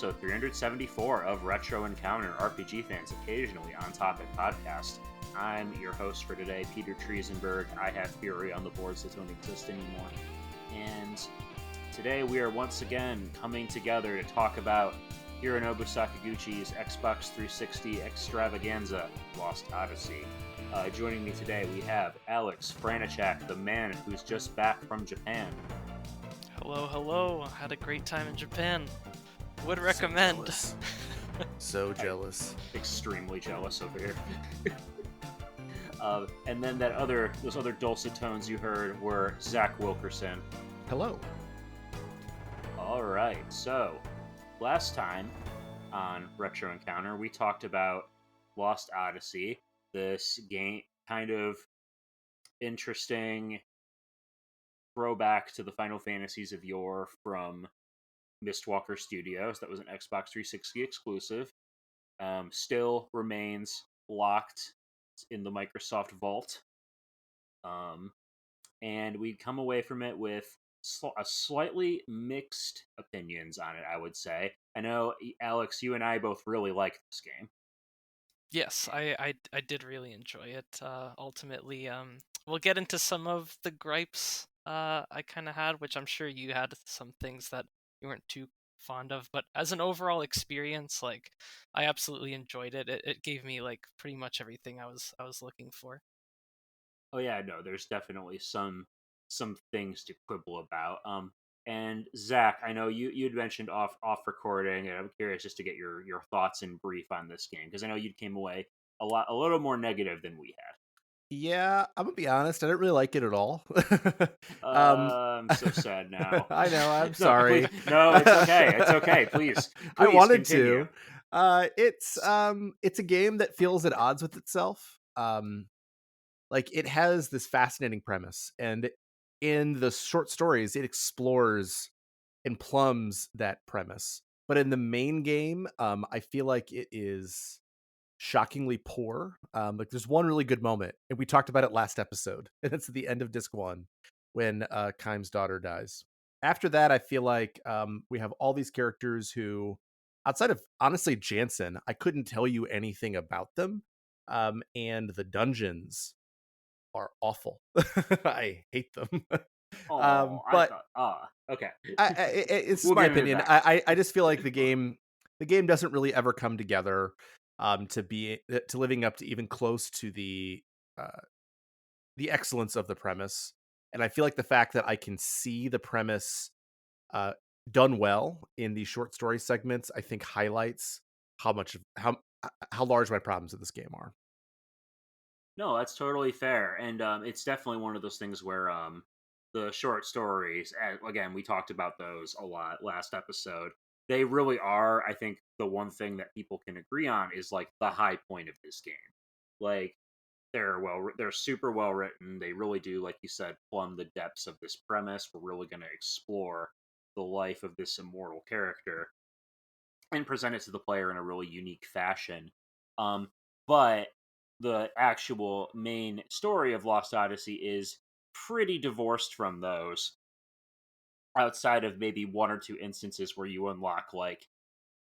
episode 374 of Retro Encounter, RPG Fans Occasionally On Topic podcast. I'm your host for today, Peter Triezenberg. I have Fury on the boards that don't exist anymore. And today we are once again coming together to talk about Hironobu Sakaguchi's Xbox 360 extravaganza, Lost Odyssey. Joining me today we have Aleks, Franiczek, the man who's just back from Japan. Hello. I had a great time in Japan. Would recommend. So jealous. Extremely jealous over here. And then those other dulcet tones you heard were Zach Wilkerson. Hello. All right, so last time on Retro Encounter, we talked about Lost Odyssey, this game, kind of interesting throwback to the Final Fantasies of yore from Mistwalker Studios. That was an Xbox 360 exclusive. Still remains locked in the Microsoft Vault. And we'd come away from it with a slightly mixed opinions on it, I would say. I know, Aleks, you and I both really liked this game. Yes, I did really enjoy it. Ultimately, we'll get into some of the gripes I kind of had, which I'm sure you had some things that you weren't too fond of. But as an overall experience, like, I absolutely enjoyed it. It gave me like pretty much everything I was looking for. Oh yeah, no, there's definitely some things to quibble about. And Zach, I know you'd mentioned off recording, and I'm curious just to get your thoughts in brief on this game, because I know you came away a little more negative than we had. Yeah, I'm gonna be honest. I didn't really like it at all. I'm so sad now. I know. I'm No, sorry. please, no, it's okay. It's okay. Please I wanted continue. to. It's a game that feels at odds with itself. Like, it has this fascinating premise, and in the short stories, it explores and plumbs that premise. But in the main game, I feel like it is shockingly poor. Like, there's one really good moment, and we talked about it last episode, and it's at the end of disc 1 when Kaim's daughter dies. After that, I feel like we have all these characters who, outside of honestly Jansen, I couldn't tell you anything about them. And the dungeons are awful. I hate them. Oh, I But thought. Okay. it's We'll my get into opinion. that. I just feel like the game doesn't really ever come together to living up to even close to the excellence of the premise. And I feel like the fact that I can see the premise done well in these short story segments, I think highlights how large my problems with this game are. No, that's totally fair, and it's definitely one of those things where the short stories, again, we talked about those a lot last episode. They really are, I think, the one thing that people can agree on is like the high point of this game. Like, they're super well written. They really do, like you said, plumb the depths of this premise. We're really going to explore the life of this immortal character and present it to the player in a really unique fashion. But the actual main story of Lost Odyssey is pretty divorced from those, outside of maybe one or two instances where you unlock like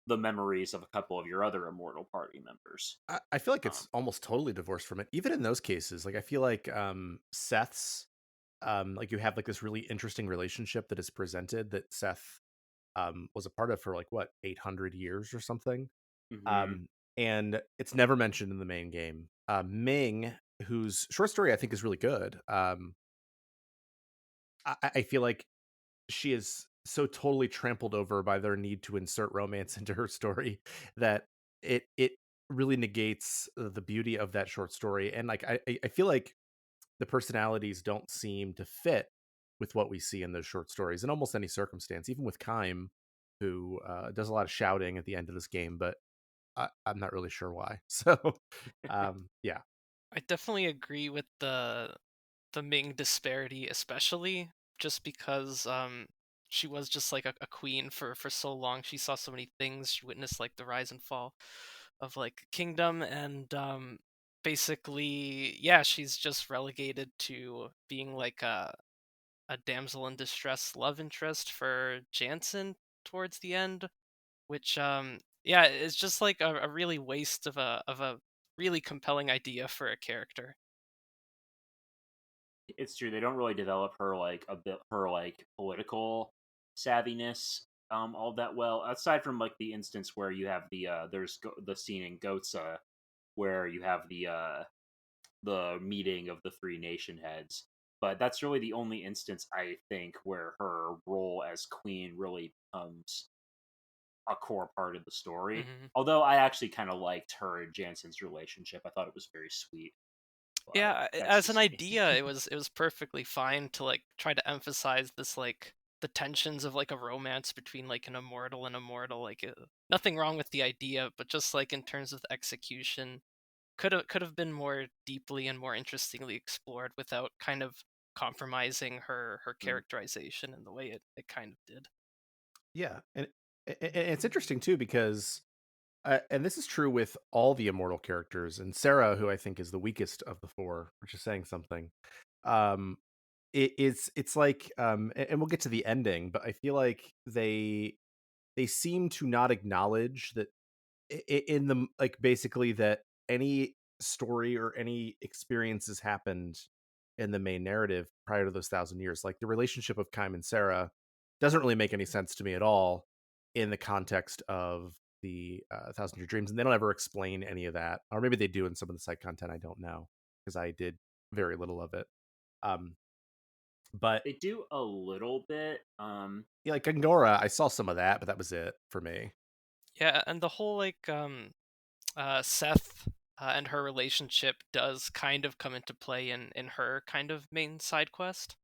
the memories of a couple of your other immortal party members. I feel like it's almost totally divorced from it. Even in those cases, like, I feel like Seth's like, you have like this really interesting relationship that is presented that Seth was a part of for like what 800 years or something. Mm-hmm. And it's never mentioned in the main game. Ming, whose short story I think is really good. I feel like she is so totally trampled over by their need to insert romance into her story that it really negates the beauty of that short story. And like, I feel like the personalities don't seem to fit with what we see in those short stories in almost any circumstance, even with Kaim, who does a lot of shouting at the end of this game, but I'm not really sure why. So, yeah. I definitely agree with the Ming disparity, especially just because she was just like a queen for so long. She saw so many things. She witnessed like the rise and fall of like kingdom, and basically, yeah, she's just relegated to being like a damsel in distress love interest for Jansen towards the end, which yeah, it's just like a really waste of a really compelling idea for a character. It's true. They don't really develop her like a bit her like political savviness all that well. Aside from like the instance where you have the scene in Gotza where you have the meeting of the three nation heads. But that's really the only instance I think where her role as queen really becomes a core part of the story. Hmm. Although I actually kind of liked her and Jansen's relationship. I thought it was very sweet. But Yeah, that's as an just me. idea, it was perfectly fine to like try to emphasize this like the tensions of like a romance between like an immortal and immortal. Like nothing wrong with the idea, but just like in terms of the execution, could have been more deeply and more interestingly explored without kind of compromising her Mm. characterization in the way it kind of did. Yeah, and it's interesting too because, and this is true with all the immortal characters, and Sarah, who I think is the weakest of the four, which is saying something. Um, it's like, and we'll get to the ending, but I feel like they seem to not acknowledge that in the like basically that any story or any experiences happened in the main narrative prior to those 1,000 years. Like the relationship of Kym and Sarah doesn't really make any sense to me at all in the context of the 1,000 Year Dreams, and they don't ever explain any of that, or maybe they do in some of the side content. I don't know because I did very little of it. Um, but They do a little bit. yeah, like Angora, I saw some of that, but that was it for me. Yeah, and the whole like Seth and her relationship does kind of come into play in her kind of main side quest.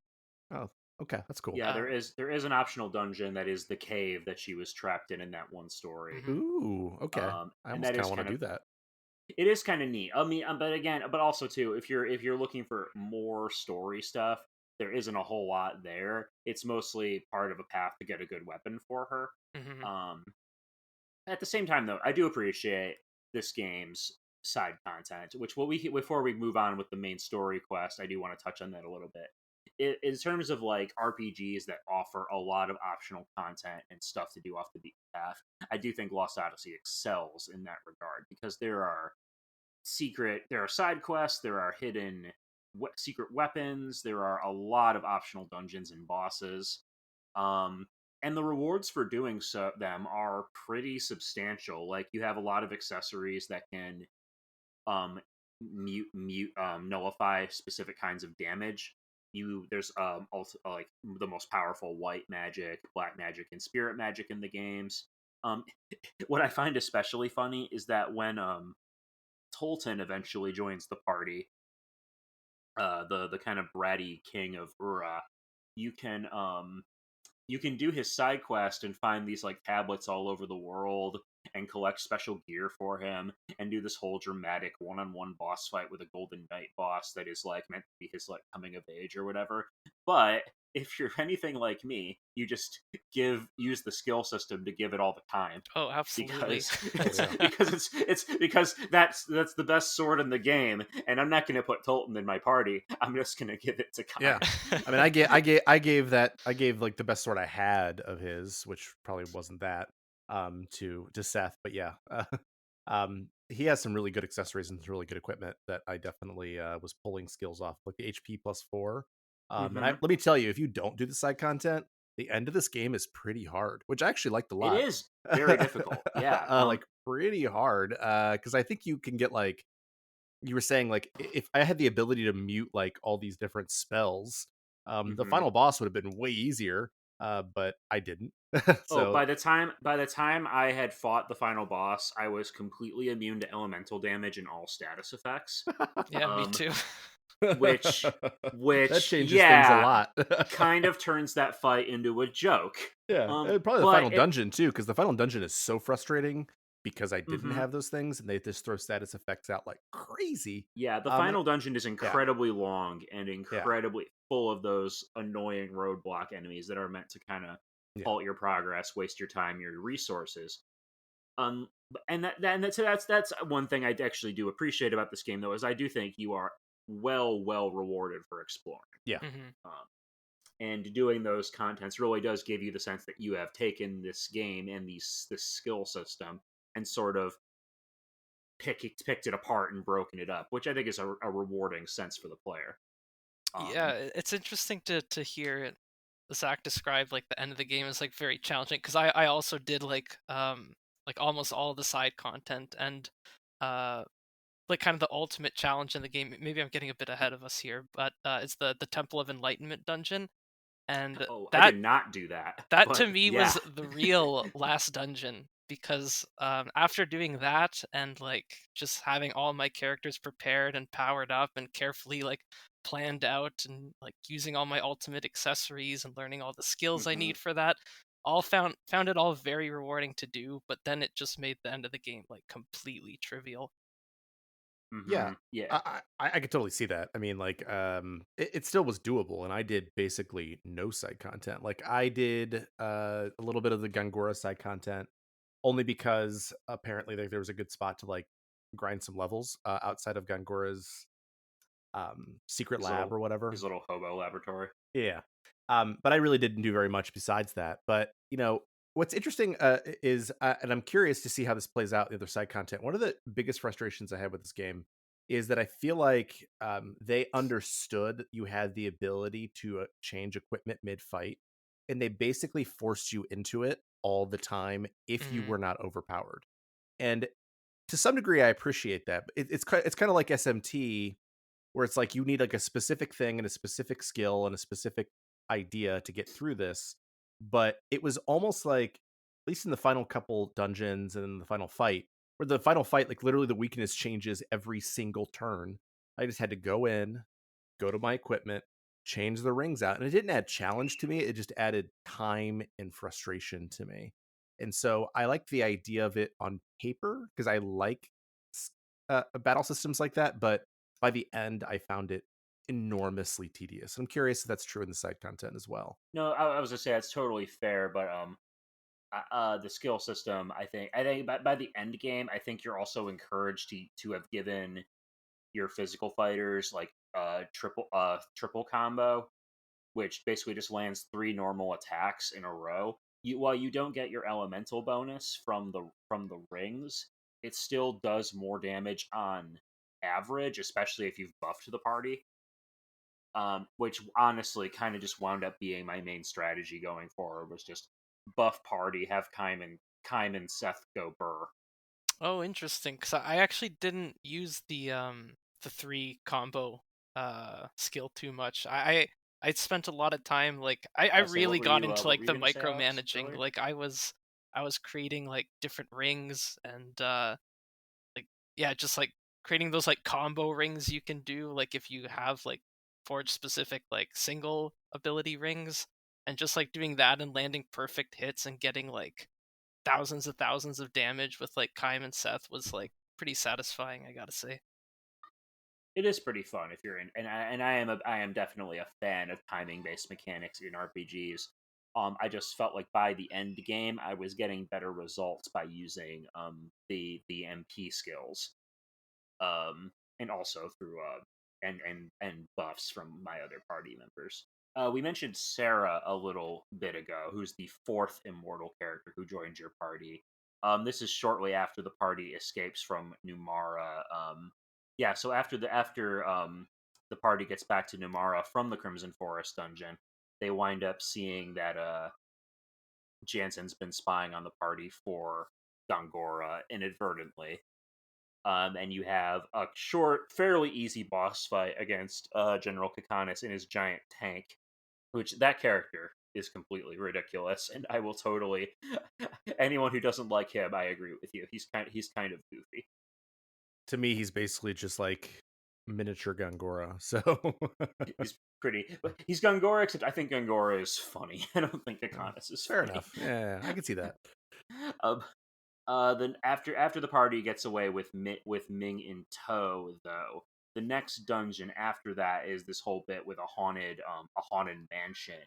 Oh, okay, that's cool. Yeah, Um, there is an optional dungeon that is the cave that she was trapped in that one story. mhm. Ooh, okay. I And almost that kind is of want kind to of do that. it is kind of neat. I mean, but again, but also too, if you're looking for more story stuff, there isn't a whole lot there. It's mostly part of a path to get a good weapon for her. Mhm. Um, at the same time, though, I do appreciate this game's side content. Which what we before we move on with the main story quest, I do want to touch on that a little bit. In terms of like RPGs that offer a lot of optional content and stuff to do off the beaten path, I do think Lost Odyssey excels in that regard because there are side quests, there are hidden secret weapons, there are a lot of optional dungeons and bosses, um and the rewards for doing so them are pretty substantial. Like you have a lot of accessories that can um mute nullify specific kinds of damage. There's also like the most powerful white magic, black magic, and spirit magic in the games. um what I find especially funny is that when Tolton eventually joins the party, the kind of bratty king of Ura, you can you can do his side quest and find these like tablets all over the world and collect special gear for him and do this whole dramatic one-on-one boss fight with a golden knight boss that is like meant to be his like coming of age or whatever. But if you're anything like me, you just use the skill system to give it all the time Oh, absolutely. because Oh yeah. it's because that's the best sword in the game, and I'm not going to put Tolton in my party. I'm just going to give it to Yeah. Kyle. I mean, I gave like the best sword I had of his, which probably wasn't that, to Seth. But yeah, he has some really good accessories and some really good equipment that I definitely was pulling skills off, like the HP +4. And Hmm. let me tell you, if you don't do the side content, the end of this game is pretty hard, which I actually liked a It lot. is very difficult. Yeah. Like pretty hard, because I think you can get like you were saying, like if I had the ability to mute like all these different spells, the Hmm. final boss would have been way easier, but I didn't. Oh, So by the time I had fought the final boss, I was completely immune to elemental damage and all status effects. Yeah, me Um, too. which that which changes things a yeah, lot. kind of turns that fight into a joke. Yeah, and probably the But final it dungeon too, because the final dungeon is so frustrating because I didn't mhm. have those things, and they just throw status effects out like crazy. Yeah, the Um, final dungeon is yeah, incredibly long and yeah, incredibly full of those annoying roadblock enemies that are meant to kind of yeah. halt your progress, waste your time, your resources. And that's one thing I actually do appreciate about this game, though, is I do think you are well rewarded for exploring. Yeah. Hmm. Um, And doing those contents really does give you the sense that you have taken this game and this skill system and sort of picked it apart and broken it up, which I think is a rewarding sense for the player. Yeah, it's interesting to hear Zach describe like the end of the game as like very challenging, because I also did like almost all of the side content, and uh like kind of the ultimate challenge in the game. Maybe I'm getting a bit ahead of us here, but it's the Temple of Enlightenment dungeon, and Oh, I that did not do that, that to but me yeah. was the real last dungeon, because after doing that and like just having all my characters prepared and powered up and carefully like planned out and like using all my ultimate accessories and learning all the skills I Hmm. need for that, all found it all very rewarding to do, but then it just made the end of the game like completely trivial. Yeah, Hmm. Yeah. I could totally see that. I mean, like, it still was doable, and I did basically no side content. Like, I did a little bit of the Gangora side content, only because apparently there was a good spot to like grind some levels outside of Gangora's secret His lab little or whatever. his little hobo laboratory. Yeah. But I really didn't do very much besides that. But what's interesting is, and I'm curious to see how this plays out in the other side content. One of the biggest frustrations I have with this game is that I feel like they understood you had the ability to change equipment mid fight, and they basically forced you into it all the time if you Mm, were not overpowered. And to some degree, I appreciate that. But it's kind of like SMT, where it's like you need like a specific thing and a specific skill and a specific idea to get through this. But it was almost like, at least in the final couple dungeons and in the final fight, where the final fight, like literally the weakness changes every single turn. I just had to go in, go to my equipment, change the rings out. And it didn't add challenge to me. It just added time and frustration to me. And so I like the idea of it on paper because I like battle systems like that. But by the end, I found it enormously tedious. I'm curious if that's true in the side content as well. No, I was gonna say that's totally fair, but the skill system, I think by the end game, I think you're also encouraged to have given your physical fighters like triple combo, which basically just lands three normal attacks in a row. While you don't get your elemental bonus from the rings, it still does more damage on average, especially if you've buffed the party. Which honestly kind of just wound up being my main strategy going forward, was just buff party, have Kym and Seth go burr. oh, interesting. Because I actually didn't use the three combo skill too much. I spent a lot of time like I I'll say, really got into what like were you the gonna say, Alex, micromanaging. earlier? Like I was creating like different rings, and like yeah, just like creating those like combo rings you can do, like if you have like forge specific like single ability rings, and just like doing that and landing perfect hits and getting like thousands of damage with like Kym and Seth was like pretty satisfying, I gotta say. It is pretty fun if you're in, and I am definitely a fan of timing based mechanics in RPGs. I just felt like by the end game, I was getting better results by using the MP skills, and also through and buffs from my other party members. We mentioned Sarah a little bit ago, who's the fourth immortal character who joins your party. This is shortly after the party escapes from Numara. Yeah, so after the party gets back to Numara from the Crimson Forest dungeon, they wind up seeing that Jansen's been spying on the party for Gongora inadvertently. And you have a short, fairly easy boss fight against General Kakanis in his giant tank, which that character is completely ridiculous, and I will totally anyone who doesn't like him, I agree with you. He's kind of goofy. To me, he's basically just like miniature Gangora. So He's pretty, but he's Gungora, except I think Gungora is funny. I don't think Kakanis is fair funny. enough. Yeah, I can see that. um, then after the party gets away with with Ming in tow, though, the next dungeon after that is this whole bit with a haunted mansion,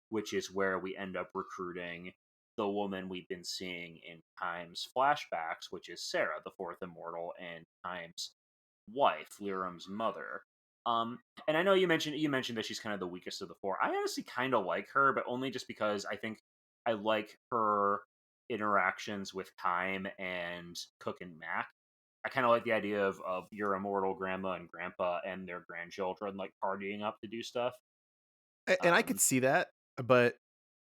which is where we end up recruiting the woman we've been seeing in Time's flashbacks, which is Sarah, the fourth immortal, and Time's wife, Liram's mother. Um, and I know you mentioned that she's kind of the weakest of the four. I honestly kind of like her, but only just because I think I like her interactions with Time and Cook and Mac. I kind of like the idea of your immortal grandma and grandpa and their grandchildren like partying up to do stuff. And I could Um, see that, but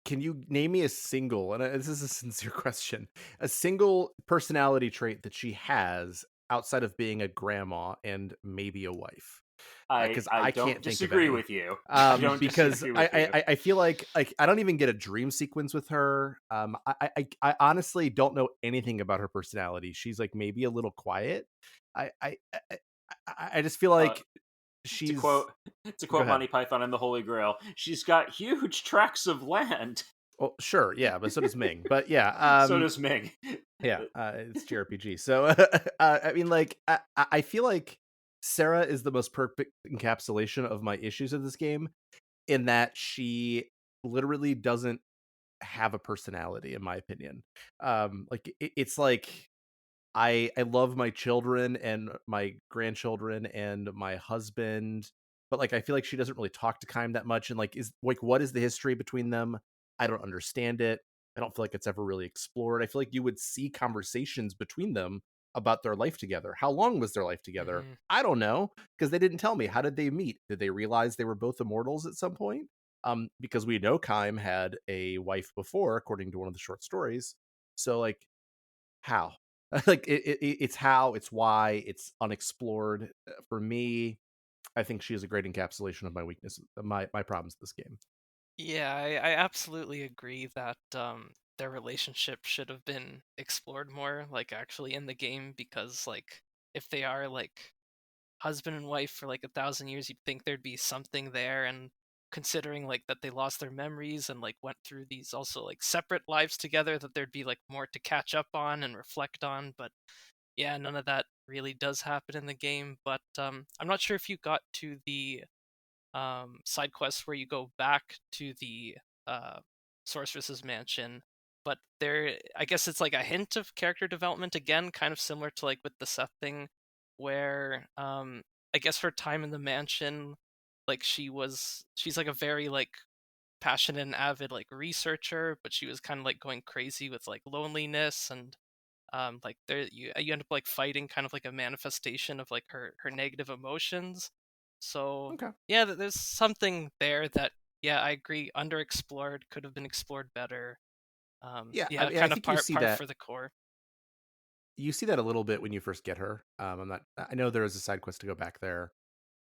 can you name me a single, and this is a sincere question, a single personality trait that she has outside of being a grandma and maybe a wife? I Because I I don't can't think of disagree any. with you. I don't Because disagree with you. I feel like I don't even get a dream sequence with her. I honestly don't know anything about her personality. She's like maybe a little quiet. I just feel Uh, like to she's. quote to Go quote ahead. Monty Python and the Holy Grail, she's got huge tracts of land. Well, sure, yeah, but so does Ming. But yeah, So does Ming. yeah, it's JRPG. So I mean, like, I feel like Sarah is the most perfect encapsulation of my issues of this game in that she literally doesn't have a personality, in my opinion. Like it's like I love my children and my grandchildren and my husband, but like I feel like she doesn't really talk to Kime that much. And like is like what is the history between them? I don't understand it. I don't feel like it's ever really explored. I feel like you would see conversations between them about their life together. How long was their life together? Hmm. I don't know because they didn't tell me. How did they meet? Did they realize they were both immortals at some point? Because we know Kime had a wife before, according to one of the short stories. So like how? Like it's how, it's why, it's unexplored. For me, I think she is a great encapsulation of my weakness, my problems with this game. Yeah, I absolutely agree that their relationship should have been explored more, like actually in the game, because like if they are like husband and wife for like 1,000 years, you'd think there'd be something there, and considering like that they lost their memories and like went through these also like separate lives together, that there'd be like more to catch up on and reflect on. But yeah, none of that really does happen in the game. But I'm not sure if you got to the side quests where you go back to the uh, sorceress's mansion, but there, I guess it's like a hint of character development again, kind of similar to like with the Seth thing, where I guess her time in the mansion, like she's like a very like passionate and avid like researcher, but she was kind of like going crazy with like loneliness, and like there you end up like fighting kind of like a manifestation of like her negative emotions. So Okay. yeah, there's something there that, yeah, I agree, underexplored, could have been explored better. Yeah, I Yeah, mean, I kind of think you see par that for the core. a little bit when you first get her. I'm not. I know there is a side quest to go back there.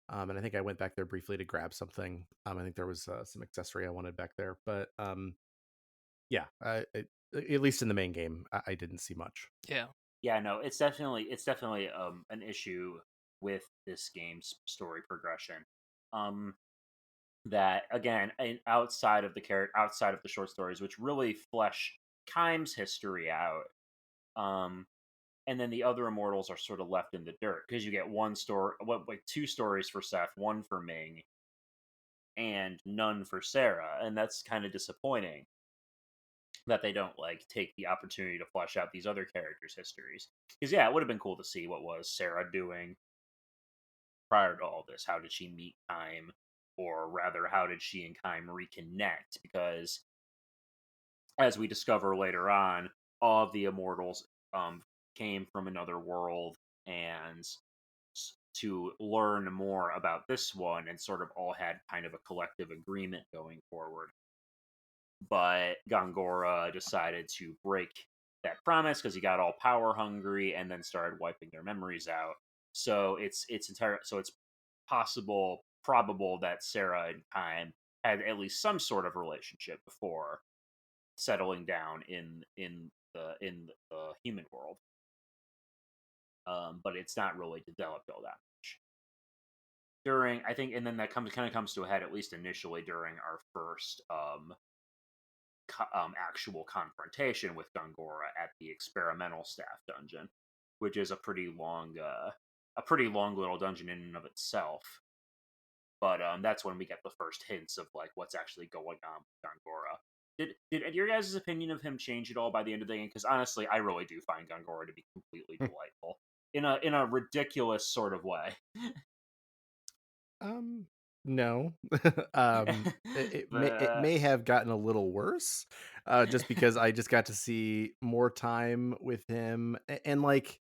And I think I went back there briefly to grab something. I think there was some accessory I wanted back there, but yeah, at least in the main game, I didn't see much. Yeah. Yeah, no, it's definitely an issue with this game's story progression. Um, that again, outside of outside of the short stories, which really flesh Kime's history out. Um, and then the other immortals are sort of left in the dirt because you get one story, what like two stories for Seth, one for Ming, and none for Sarah, and that's kind of disappointing that they don't like take the opportunity to flesh out these other characters' histories. Because yeah, it would have been cool to see what was Sarah doing prior to all this. How did she meet Kime, or rather, how did she and Kime reconnect? Because as we discover later on, all of the immortals um, came from another world, and to learn more about this one, and sort of all had kind of a collective agreement going forward. But Gongora decided to break that promise because he got all power hungry and then started wiping their memories out. So it's possible, probable that Sarah and Kime had at least some sort of relationship before settling down in the human world. But it's not really developed all that much during, I think, and then that comes to a head, at least initially, during our first actual confrontation with Gongora at the experimental staff dungeon, which is a pretty long little dungeon in and of itself. But that's when we get the first hints of like what's actually going on with Gongora. Did your guys' opinion of him change at all by the end of the game? Because honestly, I really do find Gongora to be completely delightful in a ridiculous sort of way. No. It But may have gotten a little worse, just because I just got to see more time with him, and like,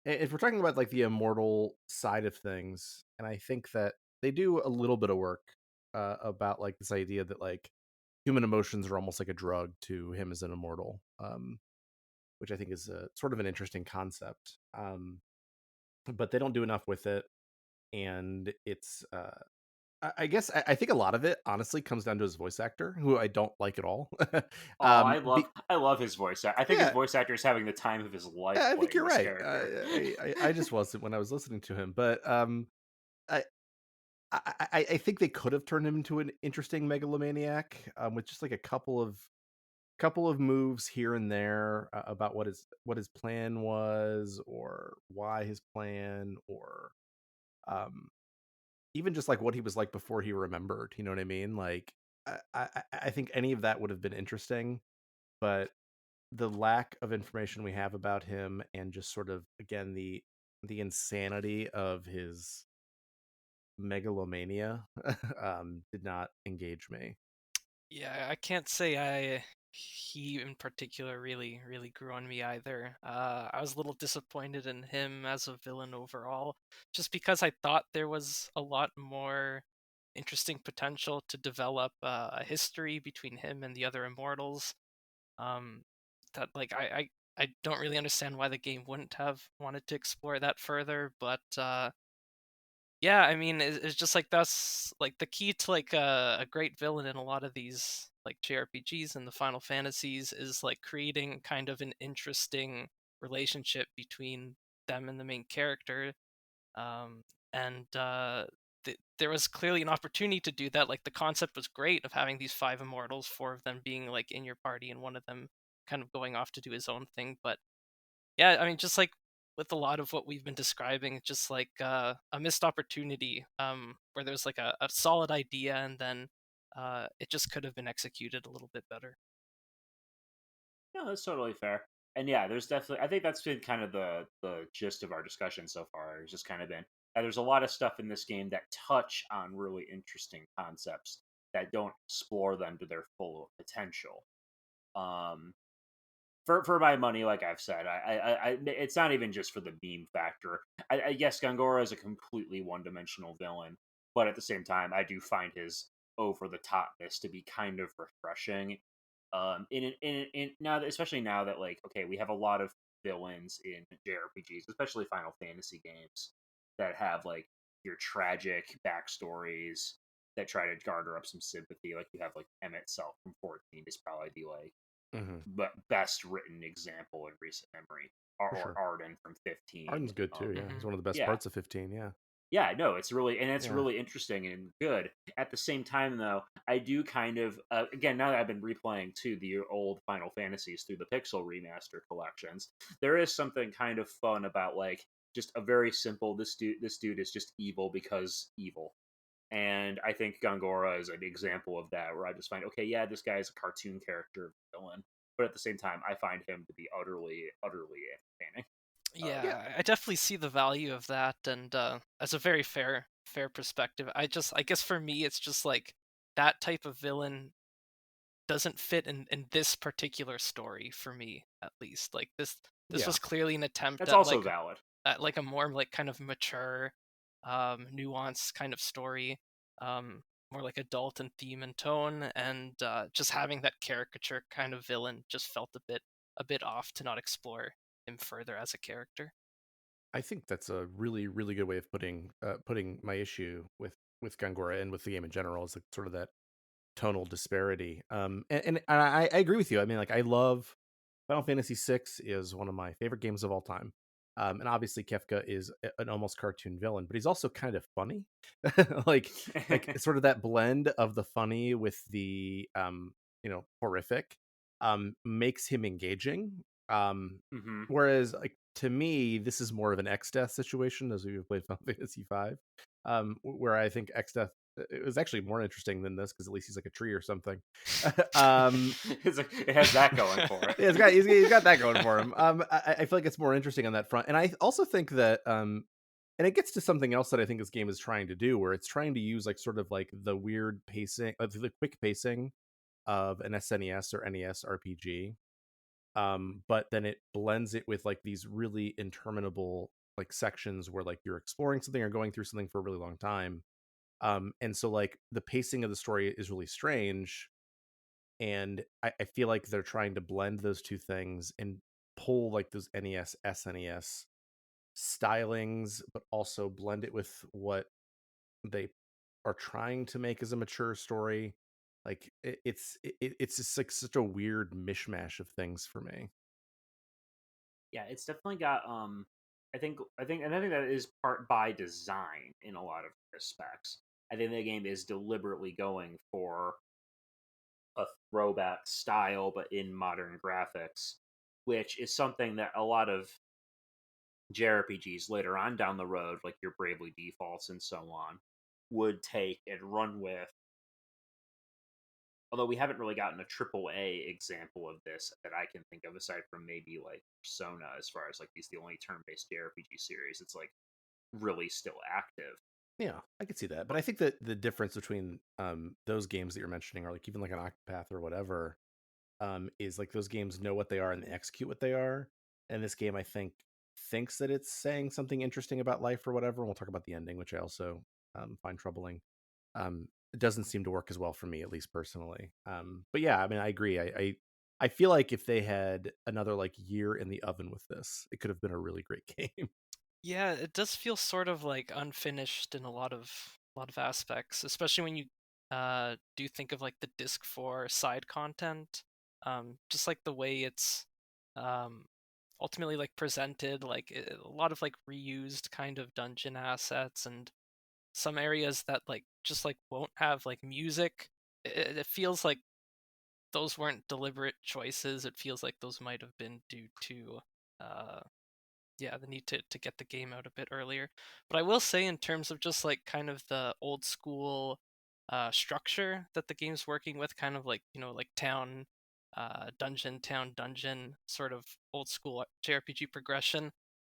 if we're talking about like the immortal side of things, and I think that they do a little bit of work about like this idea that like human emotions are almost like a drug to him as an immortal, which I think is a sort of an interesting concept. But they don't do enough with it, and it's I guess I think a lot of it honestly comes down to his voice actor, who I don't like at all. oh, I love his voice. I think his Yeah, voice actor is having the time of his life I think playing you're this right. character. I just wasn't when I was listening to him, but I, I think they could have turned him into an interesting megalomaniac, with just like a couple of moves here and there, about what his plan was, or why his plan, or um even just like what he was like before he remembered. You know what I mean? Like, I think any of that would have been interesting, but the lack of information we have about him, and just sort of again the insanity of his megalomania, did not engage me. Yeah, I can't say he in particular really grew on me either. I was a little disappointed in him as a villain overall, just because I thought there was a lot more interesting potential to develop a history between him and the other immortals. Um, that like I don't really understand why the game wouldn't have wanted to explore that further, but yeah, I mean, it's just like that's like the key to like a great villain in a lot of these like JRPGs and the Final Fantasies is like creating kind of an interesting relationship between them and the main character. Um, and there was clearly an opportunity to do that. Like the concept was great of having these five immortals, four of them being like in your party, and one of them kind of going off to do his own thing. But yeah, I mean, just like with a lot of what we've been describing, it's just like a missed opportunity, where there's like a solid idea and then it just could have been executed a little bit better. No, that's totally fair. And yeah, there's definitely. I think that's been kind of the gist of our discussion so far. It's just kind of been there's a lot of stuff in this game that touch on really interesting concepts that don't explore them to their full potential. Um, for my money, like I've said, it's not even just for the meme factor. I guess Gangora is a completely one dimensional villain, but at the same time, I do find his over the topness to be kind of refreshing. In now that, especially now that like okay, we have a lot of villains in JRPGs, especially Final Fantasy games, that have like your tragic backstories that try to garner up some sympathy. Like you have like Emmett Self from 14 is probably the like Hmm. but best written example in recent memory, For or sure. Arden from 15. Arden's good too. Yeah, he's Hmm. one of the best Yeah, parts of 15. Yeah, yeah, no, it's really and it's yeah, really interesting and good. At the same time, though, I do kind of again now that I've been replaying too the old Final Fantasies through the Pixel Remaster collections, there is something kind of fun about like just a very simple this dude is just evil because evil. And I think Gongora is an example of that, where I just find, okay, yeah, this guy is a cartoon character villain, but at the same time, I find him to be utterly entertaining. yeah. Yeah, I definitely see the value of that, and as a very fair perspective. I guess for me, it's just like that type of villain doesn't fit in this particular story for me, at least. Like this Yeah. was clearly an attempt That's also valid. at like a more like kind of mature, nuanced kind of story, um, more like adult in theme and tone, and just having that caricature kind of villain just felt a bit off to not explore him further as a character. I think that's a really good way of putting my issue with Gangora and with the game in general, is like sort of that tonal disparity. And I agree with you. I mean, like, I love Final Fantasy VI is one of my favorite games of all time. And obviously Kefka is an almost cartoon villain, but he's also kind of funny. like like sort of that blend of the funny with the horrific, makes him engaging. hmm Whereas like to me, this is more of an X Death situation, as we've played Final Fantasy V. Where I think X Death, it was actually more interesting than this, because at least he's like a tree or something. um, it has that going for it. yeah, he's got that going for him. I feel like it's more interesting on that front, and I also think that And it gets to something else that I think this game is trying to do, where it's trying to use like sort of like the weird pacing, the quick pacing of an SNES or NES RPG. But then it blends it with like these really interminable like sections where like you're exploring something or going through something for a really long time. And so like the pacing of the story is really strange, and I feel like they're trying to blend those two things and pull like those NES, SNES stylings, but also blend it with what they are trying to make as a mature story. Like it's just like such a weird mishmash of things for me. Yeah, it's definitely got I think that is part by design in a lot of respects. I think the game is deliberately going for a throwback style but in modern graphics, which is something that a lot of JRPGs later on down the road, like your Bravely Defaults and so on, would take and run with. Although we haven't really gotten a triple A example of this that I can think of, aside from maybe like Persona, as far as like these the only turn-based JRPG series. It's like really still active. Yeah, I could see that. But I think that the difference between those games that you're mentioning, or like even like an Octopath or whatever, is like those games know what they are and they execute what they are. And this game, I think, thinks that it's saying something interesting about life or whatever. And we'll talk about the ending, which I also find troubling. It doesn't seem to work as well for me, at least personally. But yeah, I mean, I agree. I feel like if they had another like year in the oven with this, it could have been a really great game. Yeah, it does feel sort of like unfinished in a lot of aspects, especially when you do think of like the disc 4 side content. Just like the way it's um ultimately like presented, like a lot of like reused kind of dungeon assets, and some areas that like just like won't have like music. It feels like those weren't deliberate choices. It feels like those might have been due to uh yeah, the need to get the game out a bit earlier. But I will say, in terms of just like kind of the old school structure that the game's working with, kind of like, like town dungeon, sort of old school JRPG progression.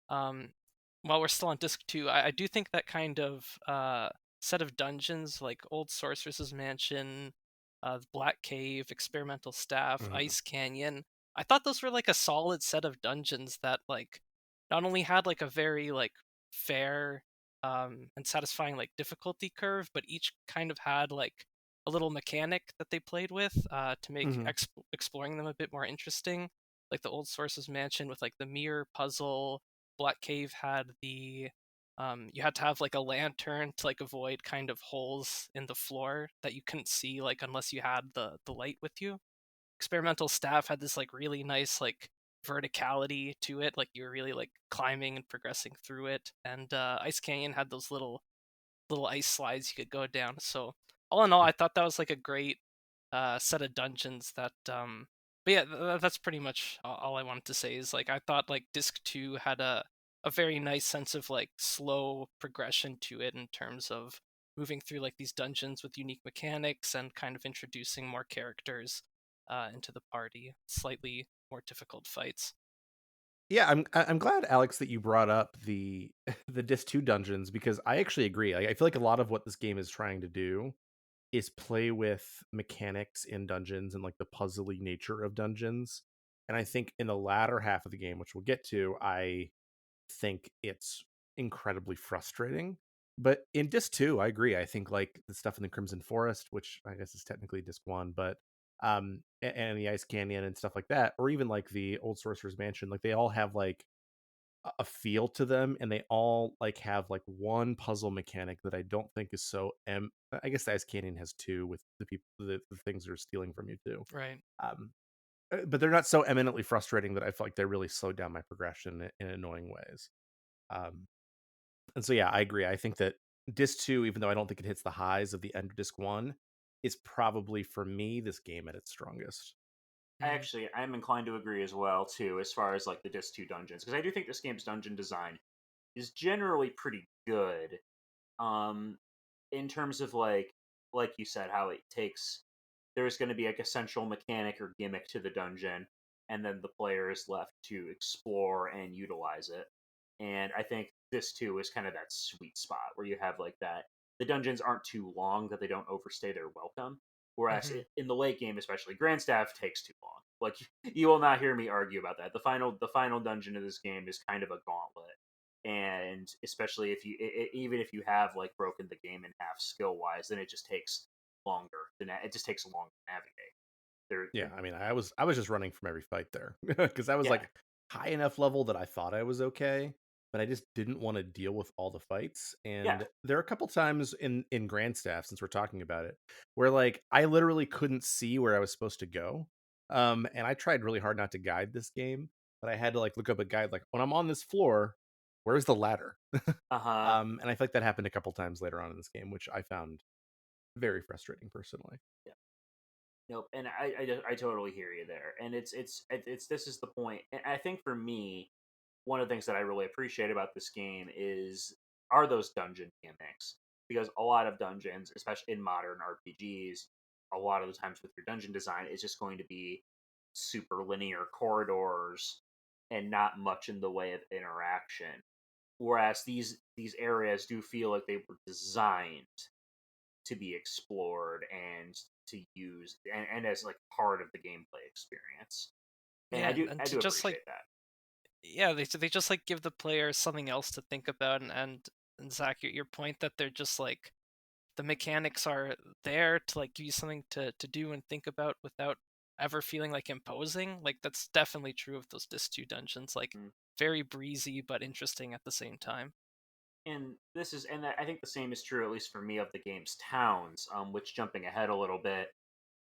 Um, while we're still on disc 2, I do think that kind of set of dungeons, like Old Sorceress's Mansion, the Black Cave, Experimental Staff, Mhm. Ice Canyon, I thought those were like a solid set of dungeons that like not only had like a very like fair and satisfying like difficulty curve, but each kind of had like a little mechanic that they played with to make Mhm. exploring them a bit more interesting. Like the Old Sources Mansion with like the mirror puzzle. Black Cave had the you had to have like a lantern to like avoid kind of holes in the floor that you couldn't see like unless you had the light with you. Experimental Staff had this like really nice like verticality to it, like you were really like climbing and progressing through it. And Ice Canyon had those little ice slides you could go down. So all in all, I thought that was like a great set of dungeons that but yeah, that's pretty much all I wanted to say. Is like I thought like disc 2 had a very nice sense of like slow progression to it in terms of moving through like these dungeons with unique mechanics and kind of introducing more characters into the party, slightly more difficult fights. Yeah, I'm glad, Alex, that you brought up the the Disc 2 dungeons, because I actually agree. I feel like a lot of what this game is trying to do is play with mechanics in dungeons and like the puzzly nature of dungeons. And I think in the latter half of the game, which we'll get to, I think it's incredibly frustrating. But in disc 2, I agree. I think like the stuff in the Crimson Forest, which I guess is technically disc 1, but and the Ice Canyon and stuff like that, or even like the Old Sorcerer's Mansion, like they all have like a feel to them, and they all like have like one puzzle mechanic that I don't think is so I guess the Ice Canyon has two with the people, the things they're stealing from you too. Right. um but they're not so eminently frustrating that I feel like they really slowed down my progression in annoying ways. um and so yeah, I agree. I think that disc 2, even though I don't think it hits the highs of the end of disc 1, is probably for me this game at its strongest. Mm. I'm inclined to agree as well too, as far as like the Disc 2 dungeons, because I do think this game's dungeon design is generally pretty good. Um, in terms of like you said, how it takes there's going to be like a central mechanic or gimmick to the dungeon, and then the player is left to explore and utilize it. And I think this too is kind of that sweet spot where you have like that. The dungeons aren't too long that they don't overstay their welcome. Whereas Hmm. in the late game, especially, Grandstaff takes too long. Like you will not hear me argue about that. The final dungeon of this game is kind of a gauntlet, and especially if you even if you have like broken the game in half skill wise, then it just takes longer. It just takes long to navigate. Yeah, I mean, I was just running from every fight there because I was Yeah, like high enough level that I thought I was okay, but I just didn't want to deal with all the fights. yeah, And there are a couple times in Grandstaff, since we're talking about it, where like I literally couldn't see where I was supposed to go. And I tried really hard not to guide this game, but I had to like look up a guide like when I'm on this floor, where's the ladder? uh huh. And I feel like that happened a couple times later on in this game, which I found very frustrating personally. Nope, and I totally hear you there, and it's this is the point, and I think for me, one of the things that I really appreciate about this game are those dungeon gimmicks, because a lot of dungeons, especially in modern RPGs, a lot of the times with your dungeon design is just going to be super linear corridors and not much in the way of interaction. Whereas these areas do feel like they were designed to be explored and to use and as like part of the gameplay experience. And I Yeah, do and I to do just like appreciate that. yeah, they just like give the player something else to think about, and Zach, your point that they're just like the mechanics are there to like give you something to do and think about without ever feeling like imposing. Like that's definitely true of those Dis 2 dungeons. Like Mm. very breezy but interesting at the same time. And I think the same is true at least for me of the game's towns. Which jumping ahead a little bit,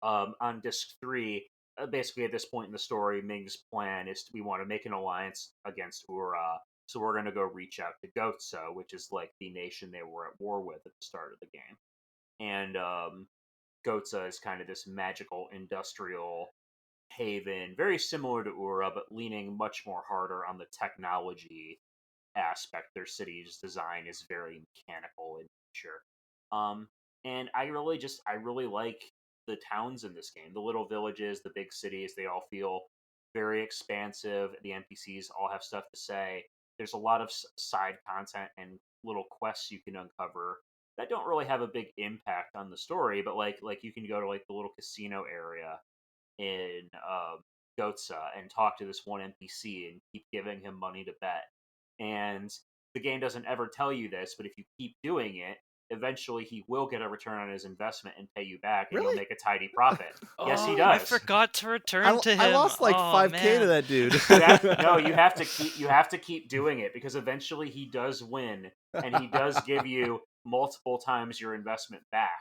on disc three, basically at this point in the story, Ming's plan is we want to make an alliance against Ura. So we're going to go reach out to Gotsa, which is like the nation they were at war with at the start of the game. And Gotsa is kind of this magical industrial haven, very similar to Ura, but leaning much more harder on the technology aspect. Their city's design is very mechanical in nature. Um, and I really like the towns in this game. The little villages, the big cities, they all feel very expansive. The NPCs all have stuff to say. There's a lot of side content and little quests you can uncover that don't really have a big impact on the story, but like you can go to like the little casino area in Gotsa and talk to this one NPC and keep giving him money to bet. And the game doesn't ever tell you this, but if you keep doing it, eventually he will get a return on his investment and pay you back, and you'll Really? make a tidy profit. Yes, he Oh, I does. forgot to return to I him. lost like Oh 5K to man. that dude. No, you have to keep doing it because eventually he does win, and he does give you multiple times your investment back.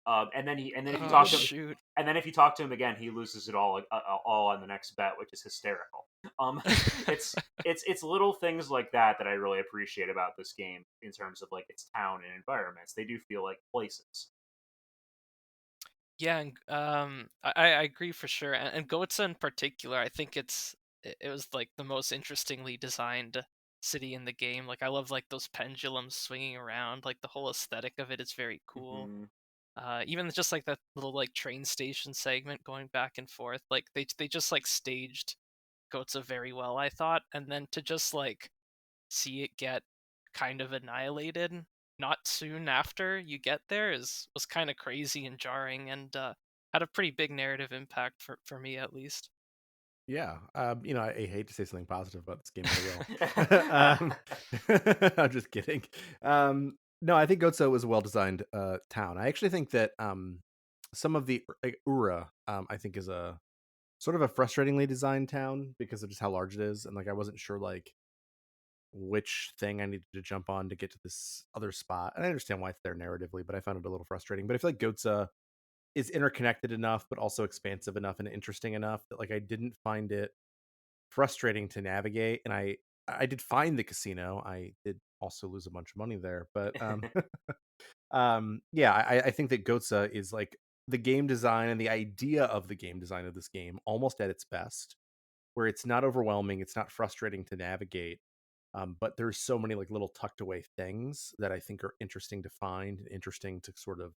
And then if you Oh talk to him, shoot. and then if you talk to him again, he loses it all on the next bet, which is hysterical. Um, it's little things like that that I really appreciate about this game in terms of like its town and environments. They do feel like places. Yeah, and I agree for sure. And Goatsa in particular, I think it was like the most interestingly designed city in the game. Like I love like those pendulums swinging around. Like the whole aesthetic of it is very cool. Hmm. Even just like that little like train station segment going back and forth. Like they just like staged Goatsa very well, I thought. And then to just like see it get kind of annihilated not soon after you get there is was kind of crazy and jarring, and had a pretty big narrative impact for me at least. Yeah, I hate to say something positive about this game, but I will. I'm just kidding. No, I think Gotso was a well-designed town. I actually think that some of the like Ura, I think is a sort of a frustratingly designed town because of just how large it is, and like I wasn't sure like which thing I needed to jump on to get to this other spot. And I understand why it's there narratively, but I found it a little frustrating. But I feel like Gotsa is interconnected enough, but also expansive enough and interesting enough that like I didn't find it frustrating to navigate. And I did find the casino. I did also lose a bunch of money there, but yeah, I think that Gotsa is like the game design and the idea of the game design of this game almost at its best, where it's not overwhelming, it's not frustrating to navigate. But there's so many like little tucked away things that I think are interesting to find and interesting to sort of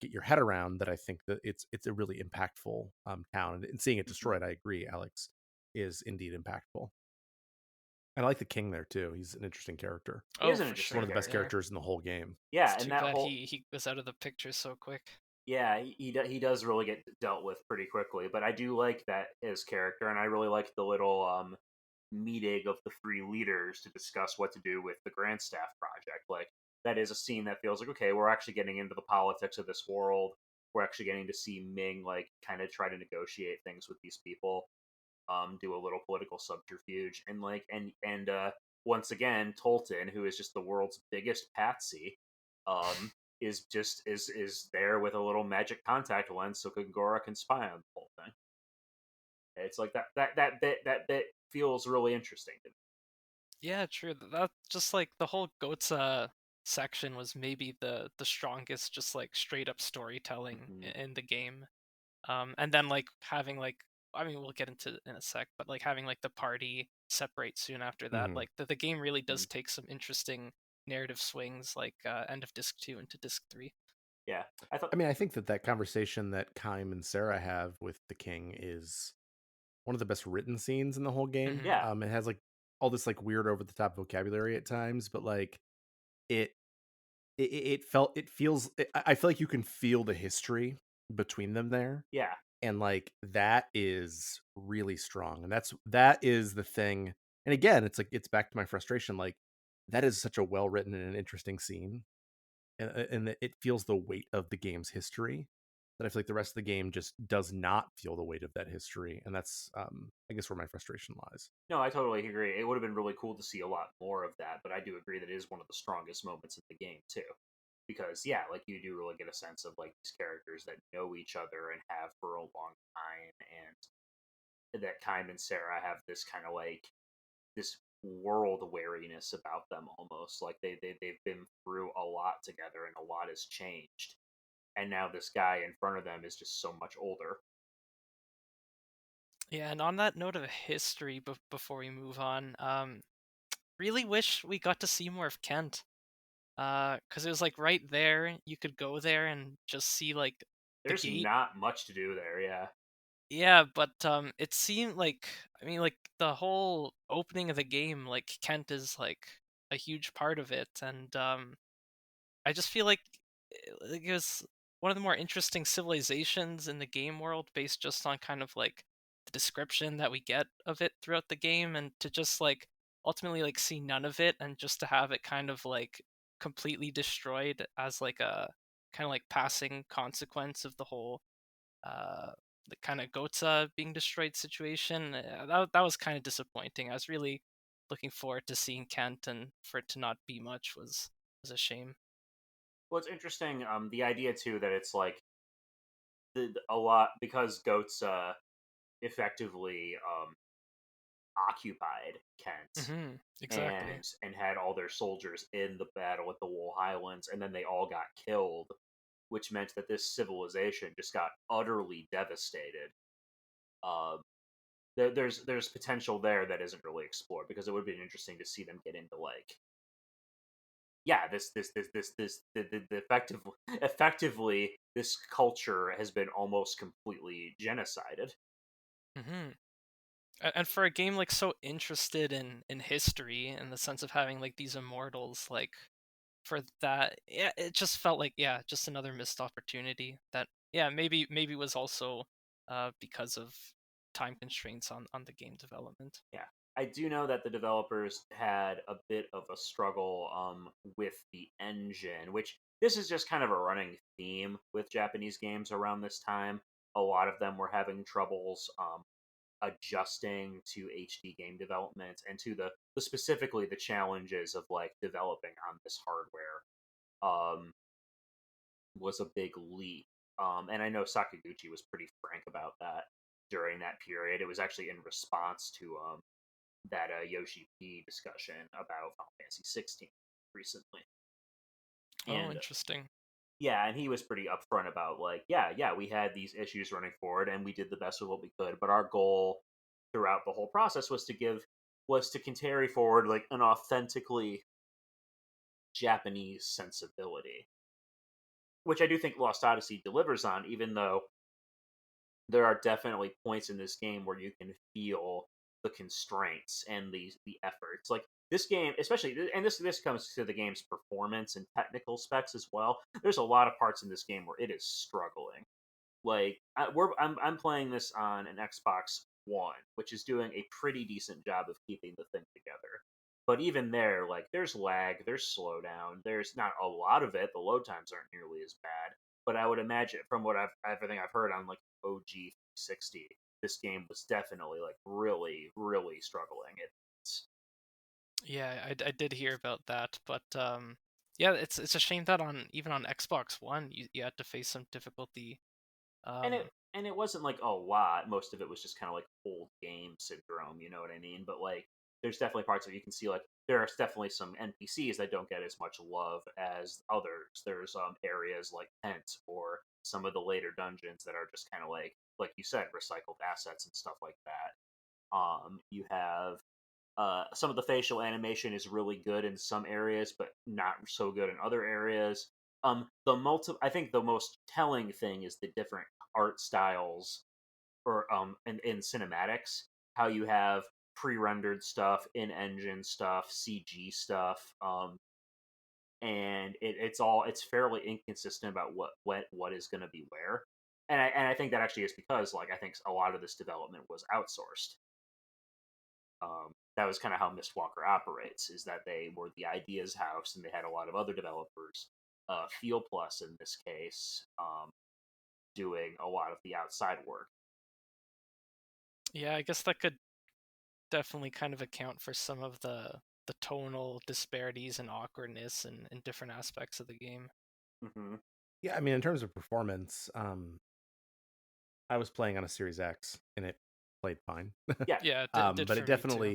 get your head around, that I think that it's a really impactful town, and seeing it Mhm. destroyed, I agree, Alex, is indeed impactful. And I like the king there too. He's an interesting character. He Oh, is an for One interesting of the sure. best Yeah. character. characters in the whole game. Yeah, It's and too that bad whole he was out of the picture so quick. yeah, he does really get dealt with pretty quickly. But I do like that his character, and I really like the little meeting of the three leaders to discuss what to do with the Grand Staff project. Like that is a scene that feels like okay, we're actually getting into the politics of this world. We're actually getting to see Ming like kind of try to negotiate things with these people, do a little political subterfuge, and like and once again, Tolton, who is just the world's biggest patsy, um, is there with a little magic contact lens so Gora can spy on the whole thing. It's like that bit feels really interesting to me. Yeah, true. That just like the whole Gotza section was maybe the strongest, just like straight up storytelling Mm-hmm. in the game. And then like having like, I mean, we'll get into it in a sec, but like having like the party separate soon after that, Mhm. like the game really Mm-hmm. does take some interesting narrative swings, like end of disc 2 into disc 3. Yeah, I thought. I mean, I think that conversation that Kaim and Sarah have with the king is one of the best written scenes in the whole game. Hmm. Yeah, It has like all this like weird over the top vocabulary at times, but like it it feels I feel like you can feel the history between them there, yeah, and like that is really strong, and that is the thing. And again, it's like it's back to my frustration. Like that is such a well written and an interesting scene, and it feels the weight of the game's history. That I feel like the rest of the game just does not feel the weight of that history, and that's I guess where my frustration lies. no, I totally agree. It would have been really cool to see a lot more of that, but I do agree that it is one of the strongest moments in the game too. Because yeah, like you do really get a sense of like these characters that know each other and have for a long time, and that Kaim and Sarah have this kind of like this world wariness about them almost like they've been through a lot together and a lot has changed, and now this guy in front of them is just so much older. Yeah, and on that note of history, before we move on, really wish we got to see more of Kent. Because it was like right there, you could go there and just see like the There's gate. not much to do there. Yeah, Yeah, but it seemed like, I mean, like the whole opening of the game, like Kent is like a huge part of it, and I just feel like it was one of the more interesting civilizations in the game world, based just on kind of like the description that we get of it throughout the game, and to just like ultimately like see none of it, and just to have it kind of like completely destroyed as like a kind of like passing consequence of the whole uh the kind of Gotza being destroyed situation. That was kind of disappointing. I was really looking forward to seeing Kent, and for it to not be much was a shame. well, it's interesting. The idea too that it's like a lot because goats effectively occupied Kent Hmm. Exactly. and had all their soldiers in the battle at the Wool Highlands, and then they all got killed, which meant that this civilization just got utterly devastated. Um, there's potential there that isn't really explored because it would have been interesting to see them get into like yeah the effectively this culture has been almost completely genocided. Hmm. And for a game like so interested in history, in the sense of having like these immortals, like for that, yeah, it just felt like, yeah, just another missed opportunity that, yeah, maybe was also because of time constraints on the game development. Yeah, I do know that the developers had a bit of a struggle with the engine, which this is just kind of a running theme with Japanese games around this time. A lot of them were having troubles adjusting to HD game development and to the specifically the challenges of like developing on this hardware was a big leap. And I know Sakaguchi was pretty frank about that during that period. It was actually in response to that Yoshi P discussion about Final Fantasy 16 recently. Oh, And interesting. yeah, and he was pretty upfront about like, yeah, we had these issues running forward, and we did the best with what we could. But our goal throughout the whole process was to carry forward like an authentically Japanese sensibility, which I do think Lost Odyssey delivers on, even though there are definitely points in this game where you can feel the constraints and the efforts. Like this game, especially, and this comes to the game's performance and technical specs as well. There's a lot of parts in this game where it is struggling. Like I'm playing this on an Xbox One, which is doing a pretty decent job of keeping the thing together. But even there, like there's lag, there's slowdown, there's not a lot of it. The load times aren't nearly as bad. But I would imagine from what everything I've heard on like OG 360, this game was definitely like really, really struggling. It's Yeah, I did hear about that, but yeah, it's a shame that even on Xbox One you had to face some difficulty. and Um, it wasn't like a lot. Most of it was just kind of like old game syndrome, you know what I mean? But like there's definitely parts where you can see like there's definitely some NPCs that don't get as much love as others. There's areas like Kent or some of the later dungeons that are just kind of like you said, recycled assets and stuff like that. You have some of the facial animation is really good in some areas, but not so good in other areas. I think the most telling thing is the different art styles, or in cinematics, how you have pre-rendered stuff, in-engine stuff, CG stuff, and it's fairly inconsistent about what is going to be where. And I think that actually is because like I think a lot of this development was outsourced. That was kind of how Mistwalker operates, is that they were the ideas house and they had a lot of other developers, Feel Plus in this case, doing a lot of the outside work. yeah, I guess that could definitely kind of account for some of the tonal disparities and awkwardness in different aspects of the game. Hmm. Yeah, I mean, in terms of performance, I was playing on a Series X and it played fine. Yeah. Yeah, it did But for me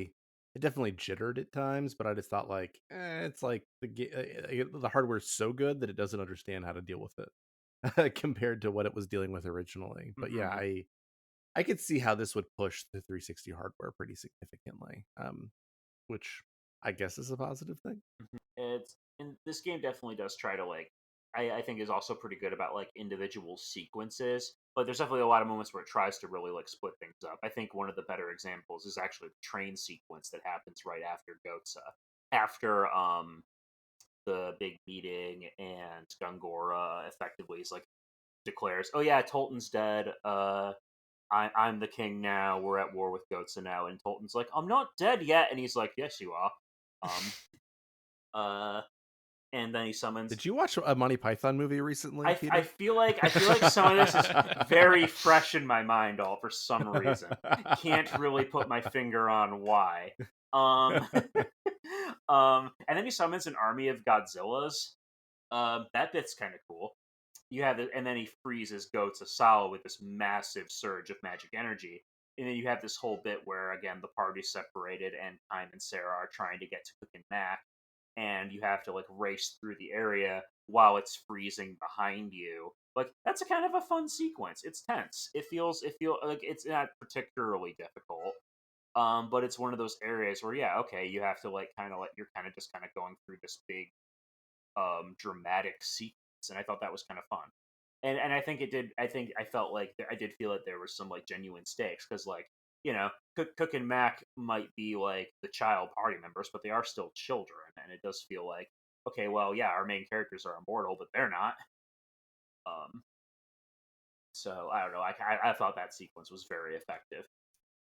too. it definitely jittered at times. But I just thought like, it's like the hardware's so good that it doesn't understand how to deal with it compared to what it was dealing with originally. But yeah, Hmm. I could see how this would push the 360 hardware pretty significantly, which I guess is a positive thing. It's and this game definitely does try to like I think is also pretty good about like individual sequences, but there's definitely a lot of moments where it tries to really like split things up. I think one of the better examples is actually the train sequence that happens right after Gotsa. After the big meeting and Gungora effectively is like declares, "Oh yeah, Tolton's dead. I'm the king now. We're at war with Gotsa now." And Tolton's like, "I'm not dead yet," and he's like, "Yes, you are." Um, uh, and then he summons. Did you watch a Monty Python movie recently, I Peter? feel like some of this is very fresh in my mind, all for some reason. Can't really put my finger on why. Um, and then he summons an army of Godzillas. That bit's kind of cool. You have it, and then he freezes Goats Asala with this massive surge of magic energy. And then you have this whole bit where again the party's separated, and Time and Sarah are trying to get to Cook and Mac, and you have to like race through the area while it's freezing behind you. Like that's a kind of a fun sequence. It's tense. It feel like it's not particularly difficult. But it's one of those areas where yeah, okay, you have to like kind of like you're kind of just kind of going through this big dramatic sequence, and I thought that was kind of fun. And I think it did. I think I felt like I did feel that there was some like genuine stakes because like you know Cook and Mac might be like the child party members, but they are still children, and it does feel like okay, well yeah, our main characters are immortal, but they're not. Um, so I don't know. I thought that sequence was very effective.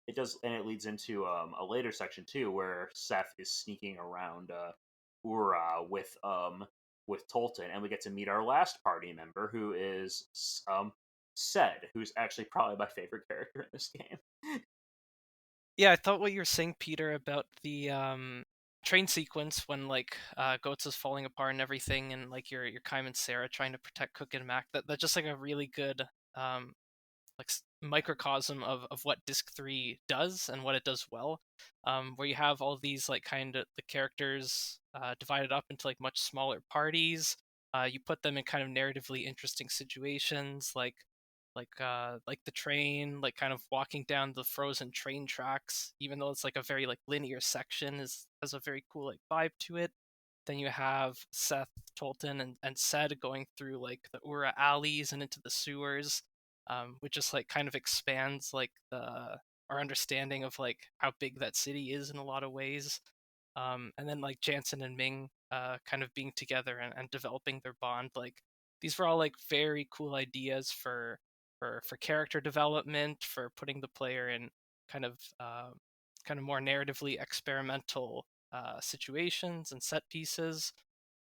It does, and it leads into a later section too, where Seth is sneaking around Ura with Tolton, and we get to meet our last party member, who is Sed, who's actually probably my favorite character in this game. Yeah, I thought what you were saying, Peter, about the train sequence when like Goats is falling apart and everything, and like your Kaim and Sarah trying to protect Cook and Mac. That's just like a really good um like microcosm of what Disc 3 does and what it does well, where you have all these like kind of the characters divided up into like much smaller parties. You put them in kind of narratively interesting situations, like the train, like kind of walking down the frozen train tracks, even though it's like a very like linear section, is has a very cool like vibe to it. Then you have Seth, Tolton, and Sed going through like the Ura alleys and into the sewers, which just like kind of expands like our understanding of like how big that city is in a lot of ways. And then like Jansen and Ming kind of being together and developing their bond. Like these were all like very cool ideas for character development, for putting the player in kind of kind of more narratively experimental situations and set pieces.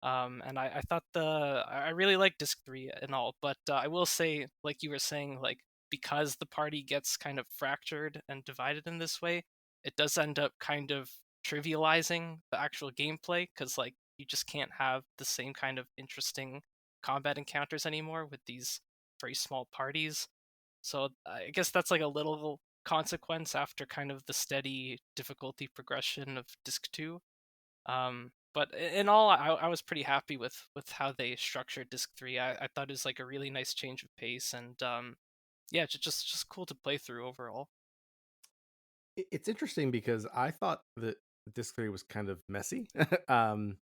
And I thought I really like disc 3 and all, but I will say, like you were saying, like because the party gets kind of fractured and divided in this way, it does end up kind of trivializing the actual gameplay, because like you just can't have the same kind of interesting combat encounters anymore with these very small parties. So I guess that's like a little consequence after kind of the steady difficulty progression of disc 2. But in all, I was pretty happy with how they structured disc 3. I thought it was like a really nice change of pace, and yeah, just cool to play through overall. It's interesting because I thought that disc 3 was kind of messy. um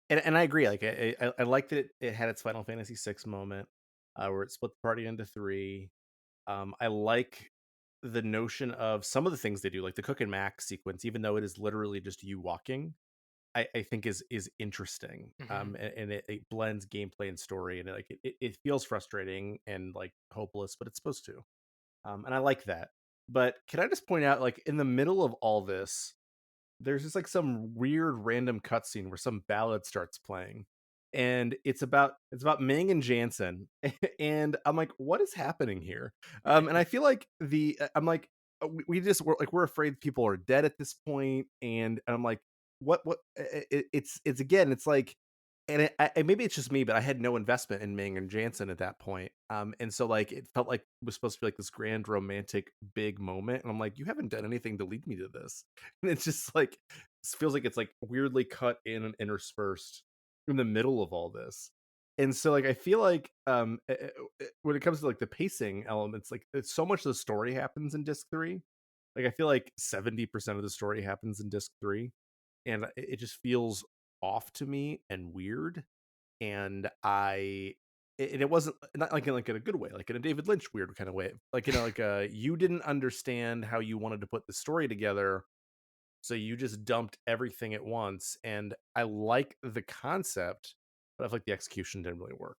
and I agree, like I like that it had its Final Fantasy 6 moment, where it split the party into three. I like the notion of some of the things they do, like the Cook and Mac sequence, even though it is literally just you walking. I think is interesting. Hmm. And it blends gameplay and story, and it feels frustrating and like hopeless, but it's supposed to. And I like that. But can I just point out, like in the middle of all this, there's just like some weird random cutscene where some ballad starts playing, and it's about Ming and Jansen, and I'm like, what is happening here? And I feel like I'm like, we're afraid people are dead at this point, and I'm like, what? It's again, it's like, and maybe it's just me, but I had no investment in Ming and Jansen at that point. And so like it felt like it was supposed to be like this grand romantic big moment, and I'm like, you haven't done anything to lead me to this. And it's just like it feels like it's like weirdly cut in and interspersed in the middle of all this. And so like I feel like when it comes to like the pacing elements, like it's so much of the story happens in disc 3. Like I feel like 70% of the story happens in disc 3, and it just feels off to me and weird. And it wasn't not like in a good way, like in a David Lynch weird kind of way, like like you didn't understand how you wanted to put the story together, so you just dumped everything at once. And I like the concept, but I feel like the execution didn't really work.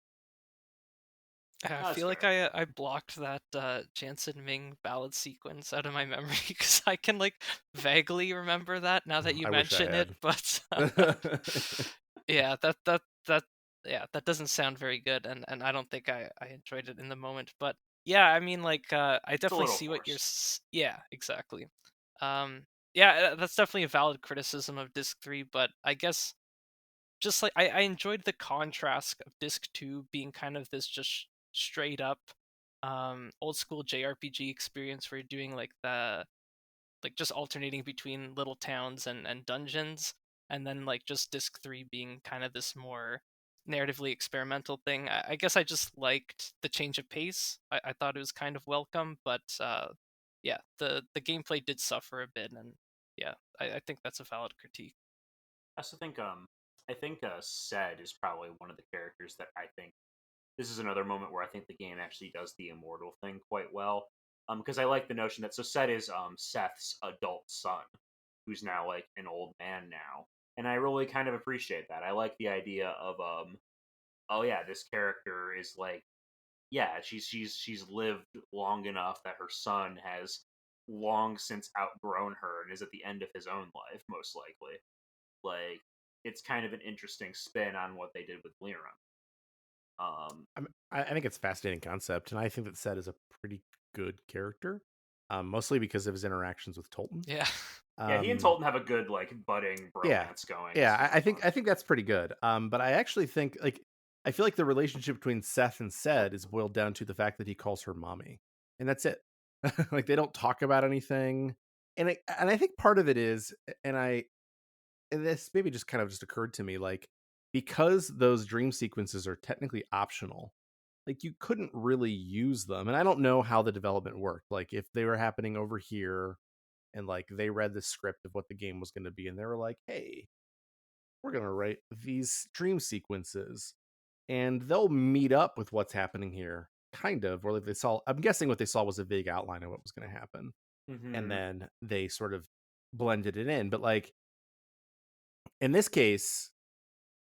I No, that's feel like fair. I blocked that Jansen Ming ballad sequence out of my memory because I can like vaguely remember that now that you I wish I mention it, had. but yeah, yeah, that doesn't sound very good, and I don't think I enjoyed it in the moment. But yeah, I mean, like I It's a definitely little see what forced. yeah, exactly. Yeah, that's definitely a valid criticism of Disc 3, but I guess just like I enjoyed the contrast of Disc 2 being kind of this just straight up old school JRPG experience where you're doing like the like just alternating between little towns and dungeons, and then like just disc 3 being kind of this more narratively experimental thing. I guess I just liked the change of pace. I thought it was kind of welcome, but yeah, the gameplay did suffer a bit, and yeah, I think that's a valid critique. I also think Sed is probably one of the characters that I think this is another moment where I think the game actually does the immortal thing quite well. Because I like the notion that Sed is Seth's adult son, who's now like an old man now, and I really kind of appreciate that. I like the idea of oh yeah, this character is like, yeah, she's lived long enough that her son has long since outgrown her and is at the end of his own life, most likely. Like, it's kind of an interesting spin on what they did with Lyra. I think it's a fascinating concept, and I think that Seth is a pretty good character, mostly because of his interactions with Tolton. Yeah. Yeah, he and um Tolton have a good like budding yeah, bromance going. It's yeah, super fun. I think that's pretty good. But I actually think, like, I feel like the relationship between Seth and Sed is boiled down to the fact that he calls her mommy, and that's it. Like they don't talk about anything. And I think part of it is, and I and this maybe just kind of just occurred to me, like, because those dream sequences are technically optional, like you couldn't really use them. And I don't know how the development worked, like if they were happening over here and like they read the script of what the game was going to be, and they were like, hey, we're going to write these dream sequences, and they'll meet up with what's happening here, kind of. Or like they saw, I'm guessing what they saw was a vague outline of what was going to happen. and Hmm. then they sort of blended it in. But like in this case,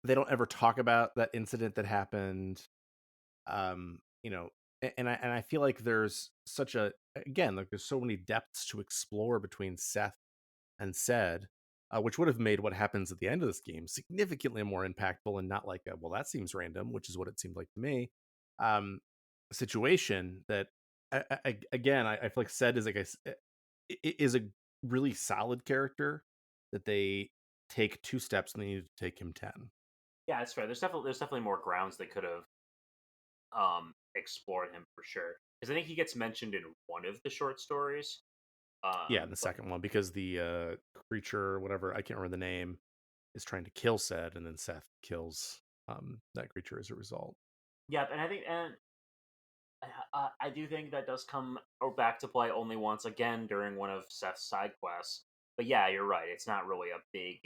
they don't ever talk about that incident that happened. You know, and I feel like there's such a again like there's so many depths to explore between Seth and said, which would have made what happens at the end of this game significantly more impactful and not like a, well, that seems random, which is what it seemed like to me. Um, situation that again, I feel like said is like is a really solid character that they take 2 steps and they need to take him 10. Yeah, that's fair. There's definitely more grounds they could have explored him for sure. Because I think he gets mentioned in one of the short stories. Yeah, in the But second one because the creature, whatever, I can't remember the name, is trying to kill Seth, and then Seth kills that creature as a result. yeah, and I think and I do think that does come back to play only once again during one of Seth's side quests. But yeah, you're right. It's not really a big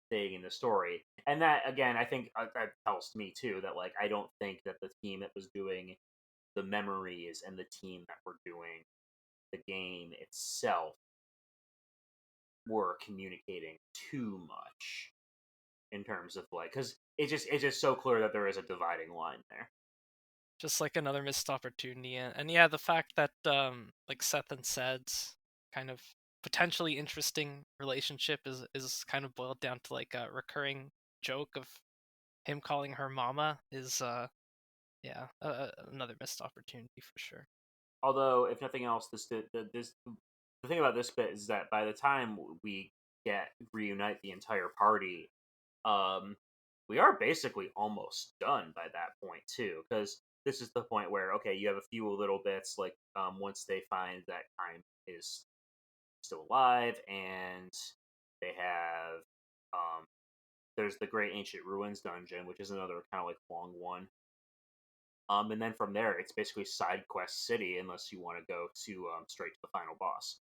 thing in the story, and that again, I think that tells me too that like I don't think that the team that was doing the memories and the team that were doing the game itself were communicating too much in terms of like because it's just so clear that there is a dividing line there. Just like another missed opportunity, and yeah, the fact that like Seth and Sed's kind of potentially interesting relationship is kind of boiled down to like a recurring joke of him calling her mama is yeah, another missed opportunity for sure. Although, if nothing else, the thing about this bit is that by the time we get reunite the entire party, um, we are basically almost done by that point too, because this is the point where okay, you have a few little bits like once they find that time is still alive, and they have there's the Great Ancient Ruins dungeon, which is another kind of like long one. And then from there, it's basically side quest city, unless you want to go to straight to the final boss.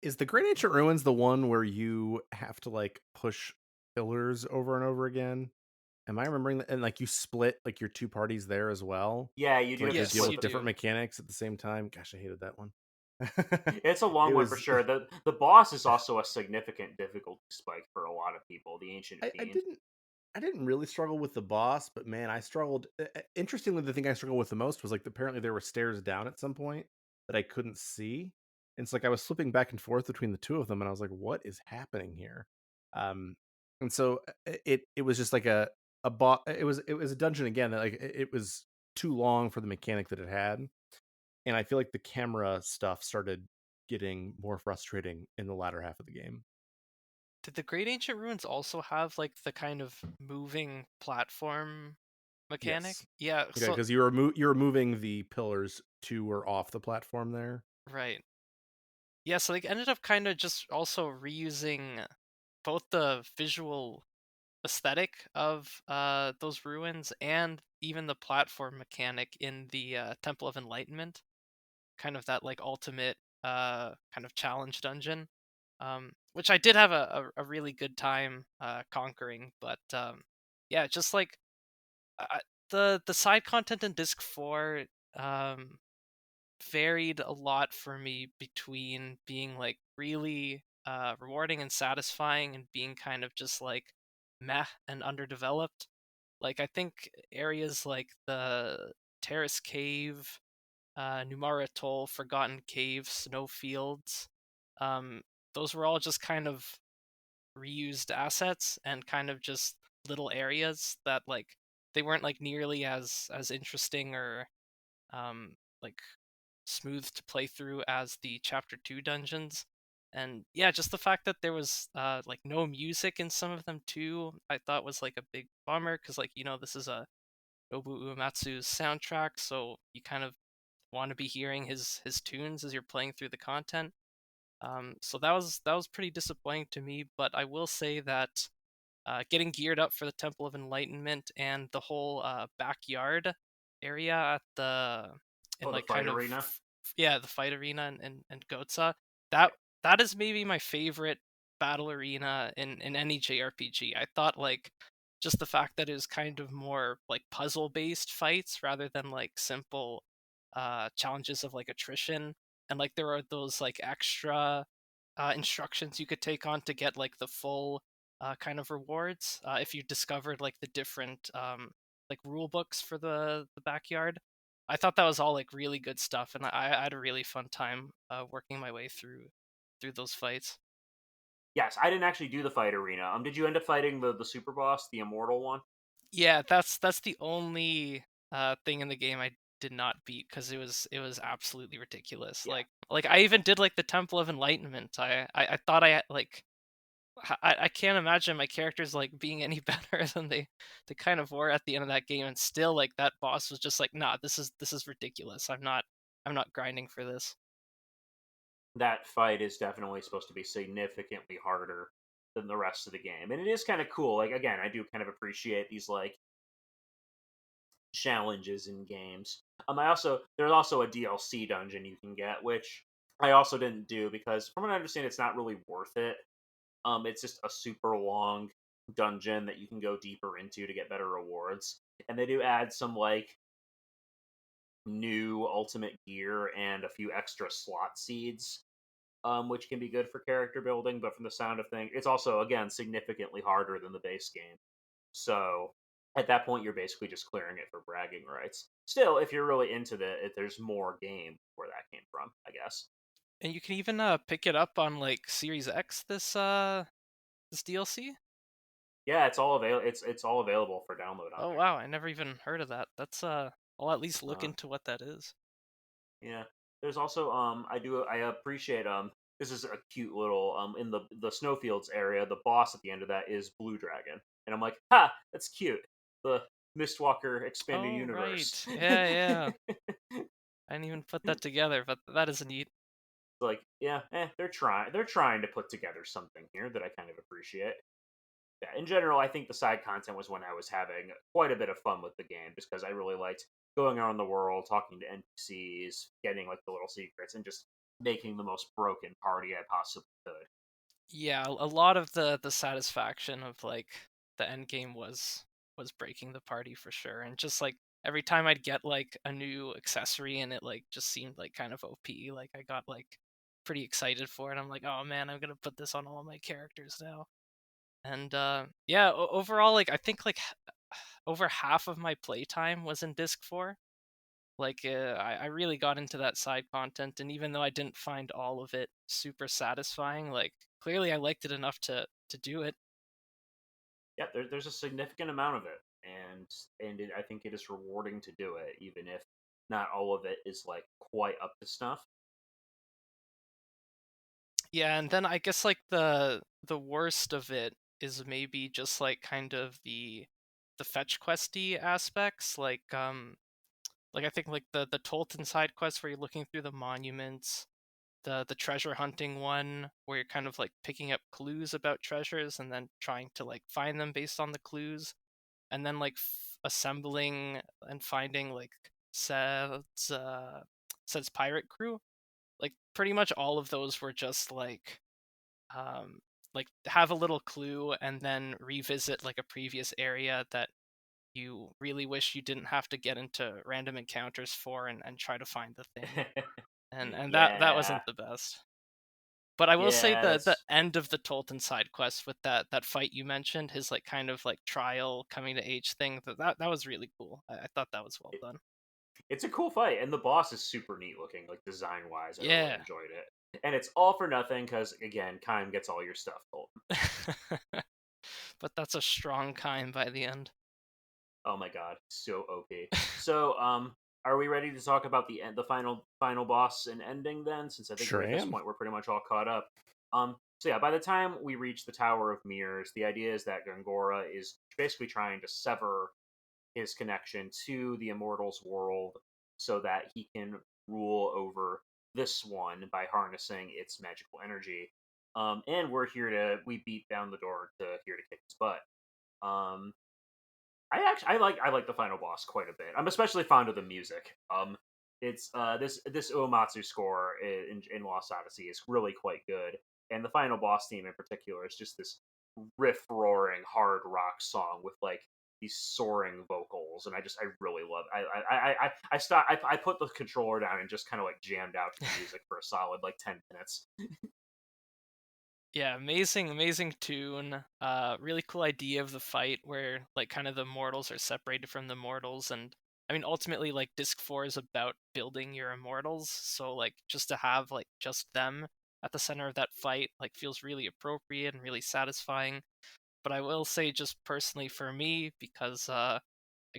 Is the Great Ancient Ruins the one where you have to like push pillars over and over again? Am I remembering that? And like you split like your 2 parties there as well? Yeah, you So do like have to they deal Yes, split you with the. different do. mechanics at the same time. Gosh, I hated that one. It's a long It one for was sure. The boss is also a significant difficulty spike for a lot of people. The Ancient I Fiend. didn't really struggle with the boss, but man, I struggled. Interestingly, the thing I struggled with the most was like apparently there were stairs down at some point that I couldn't see, and it's like I was flipping back and forth between the two of them, and I was like, "What is happening here?" Um, and so it was just like a boss. It was a dungeon again that like it was too long for the mechanic that it had, and I feel like the camera stuff started getting more frustrating in the latter half of the game. Did the Great Ancient Ruins also have like the kind of moving platform mechanic? Yes. Yeah, Okay, so because you're moving the pillars to or off the platform there. right. Yeah, so they ended up kind of just also reusing both the visual aesthetic of those ruins and even the platform mechanic in the Temple of Enlightenment, kind of that like ultimate kind of challenge dungeon, which I did have a really good time conquering. But yeah, just like uh, the side content in Disc 4 um, varied a lot for me between being like really rewarding and satisfying and being kind of just like meh and underdeveloped. Like I think areas like the Terrace Cave, Numara Atoll, Forgotten Cave, Snowfields, um, those were all just kind of reused assets and kind of just little areas that like they weren't like nearly as interesting or like smooth to play through as the chapter 2 dungeons. And yeah, just the fact that there was like no music in some of them too, I thought was like a big bummer because like this is a Nobu Uematsu's soundtrack, so you kind of want to be hearing his tunes as you're playing through the content. So that was pretty disappointing to me, but I will say that getting geared up for the Temple of Enlightenment and the whole backyard area at the in Oh, the like fight kind of arena. yeah, the fight arena and Gotsa, that is maybe my favorite battle arena in any JRPG. I thought like just the fact that it was kind of more like puzzle based fights rather than like simple challenges of like attrition and like there are those like extra instructions you could take on to get like the full kind of rewards if you discovered like the different like rule books for the backyard. I thought that was all like really good stuff, and I had a really fun time working my way through those fights. Yes, I didn't actually do the fight arena. Did you end up fighting the super boss, the immortal one? Yeah, that's the only thing in the game I did not beat because it was absolutely ridiculous. Yeah. Like I even did like the Temple of Enlightenment. I thought I had, like I can't imagine my characters like being any better than they kind of were at the end of that game, and still like that boss was just like, nah, this is ridiculous. I'm not grinding for this. That fight is definitely supposed to be significantly harder than the rest of the game, and it is kind of cool. Like again, I do kind of appreciate these like challenges in games. There's also a DLC dungeon you can get, which I also didn't do because from what I understand, it's not really worth it. It's just a super long dungeon that you can go deeper into to get better rewards, and they do add some like new ultimate gear and a few extra slot seeds, which can be good for character building. But from the sound of things, it's also again significantly harder than the base game. So at that point, you're basically just clearing it for bragging rights. Still, if you're really into there's more game where that came from, I guess. And you can even pick it up on like Series X this DLC. Yeah, it's all available. It's all available for download on Oh there. wow, I never even heard of that. That's I'll at least look Uh, into what that is. yeah. There's also I appreciate this is a cute little in the snowfields area. The boss at the end of that is Blue Dragon, and I'm like, ha, that's cute. The Mistwalker expanded Oh universe. right. Yeah, yeah. I didn't even put that together, but that is neat. Like, yeah, they're trying to put together something here that I kind of appreciate. Yeah, in general, I think the side content was when I was having quite a bit of fun with the game, just because I really liked going around the world, talking to NPCs, getting like the little secrets, and just making the most broken party I possibly could. Yeah, a lot of the satisfaction of like the end game was breaking the party for sure, and just like every time I'd get like a new accessory and it like just seemed like kind of OP, like I got like pretty excited for it. I'm like, oh man, I'm gonna put this on all my characters now. And yeah, overall, like I think like over half of my playtime was in Disc 4. Like I really got into that side content, and even though I didn't find all of it super satisfying, like clearly I liked it enough to do it. Yeah, there's a significant amount of it, and I think it is rewarding to do it, even if not all of it is like quite up to snuff. Yeah, and then I guess like the worst of it is maybe just like kind of the fetch questy aspects, like I think like the Tolton side quest where you're looking through the monuments, the treasure hunting one where you're kind of like picking up clues about treasures and then trying to like find them based on the clues, and then like assembling and finding like Sed's pirate crew. Like pretty much all of those were just um like have a little clue and then revisit like a previous area that you really wish you didn't have to get into random encounters for and try to find the thing. And that Yeah, wasn't the best. But I will say yeah, the that's end of the Tolton side quest with that fight you mentioned, his like kind of like trial coming to age thing, that was really cool. I thought that was well it, done. it's a cool fight, and the boss is super neat looking, like design wise. I really Yeah. enjoyed it, and it's all for nothing because again, Kime gets all your stuff told. But that's a strong kind by the end. Oh my god, so OP. So, are we ready to talk about the final boss and ending then? Since I think Sure we're at this am. point, we're pretty much all caught up. So yeah, by the time we reach the Tower of Mirrors, the idea is that Gongora is basically trying to sever his connection to the Immortals world so that he can rule over this one by harnessing its magical energy. And we beat down the door to here to kick his butt. Um, I like the final boss quite a bit. I'm especially fond of the music. It's this Uematsu score in Lost Odyssey is really quite good, and the final boss theme in particular is just this riff roaring hard rock song with like these soaring vocals, and I really love. I put the controller down and just kind of like jammed out to the music for a solid like 10 minutes. Yeah, amazing tune. Really cool idea of the fight where like kind of the mortals are separated from the mortals, and I mean ultimately like Disc 4 is about building your immortals, so like just to have like just them at the center of that fight like feels really appropriate and really satisfying. But I will say just personally for me, because I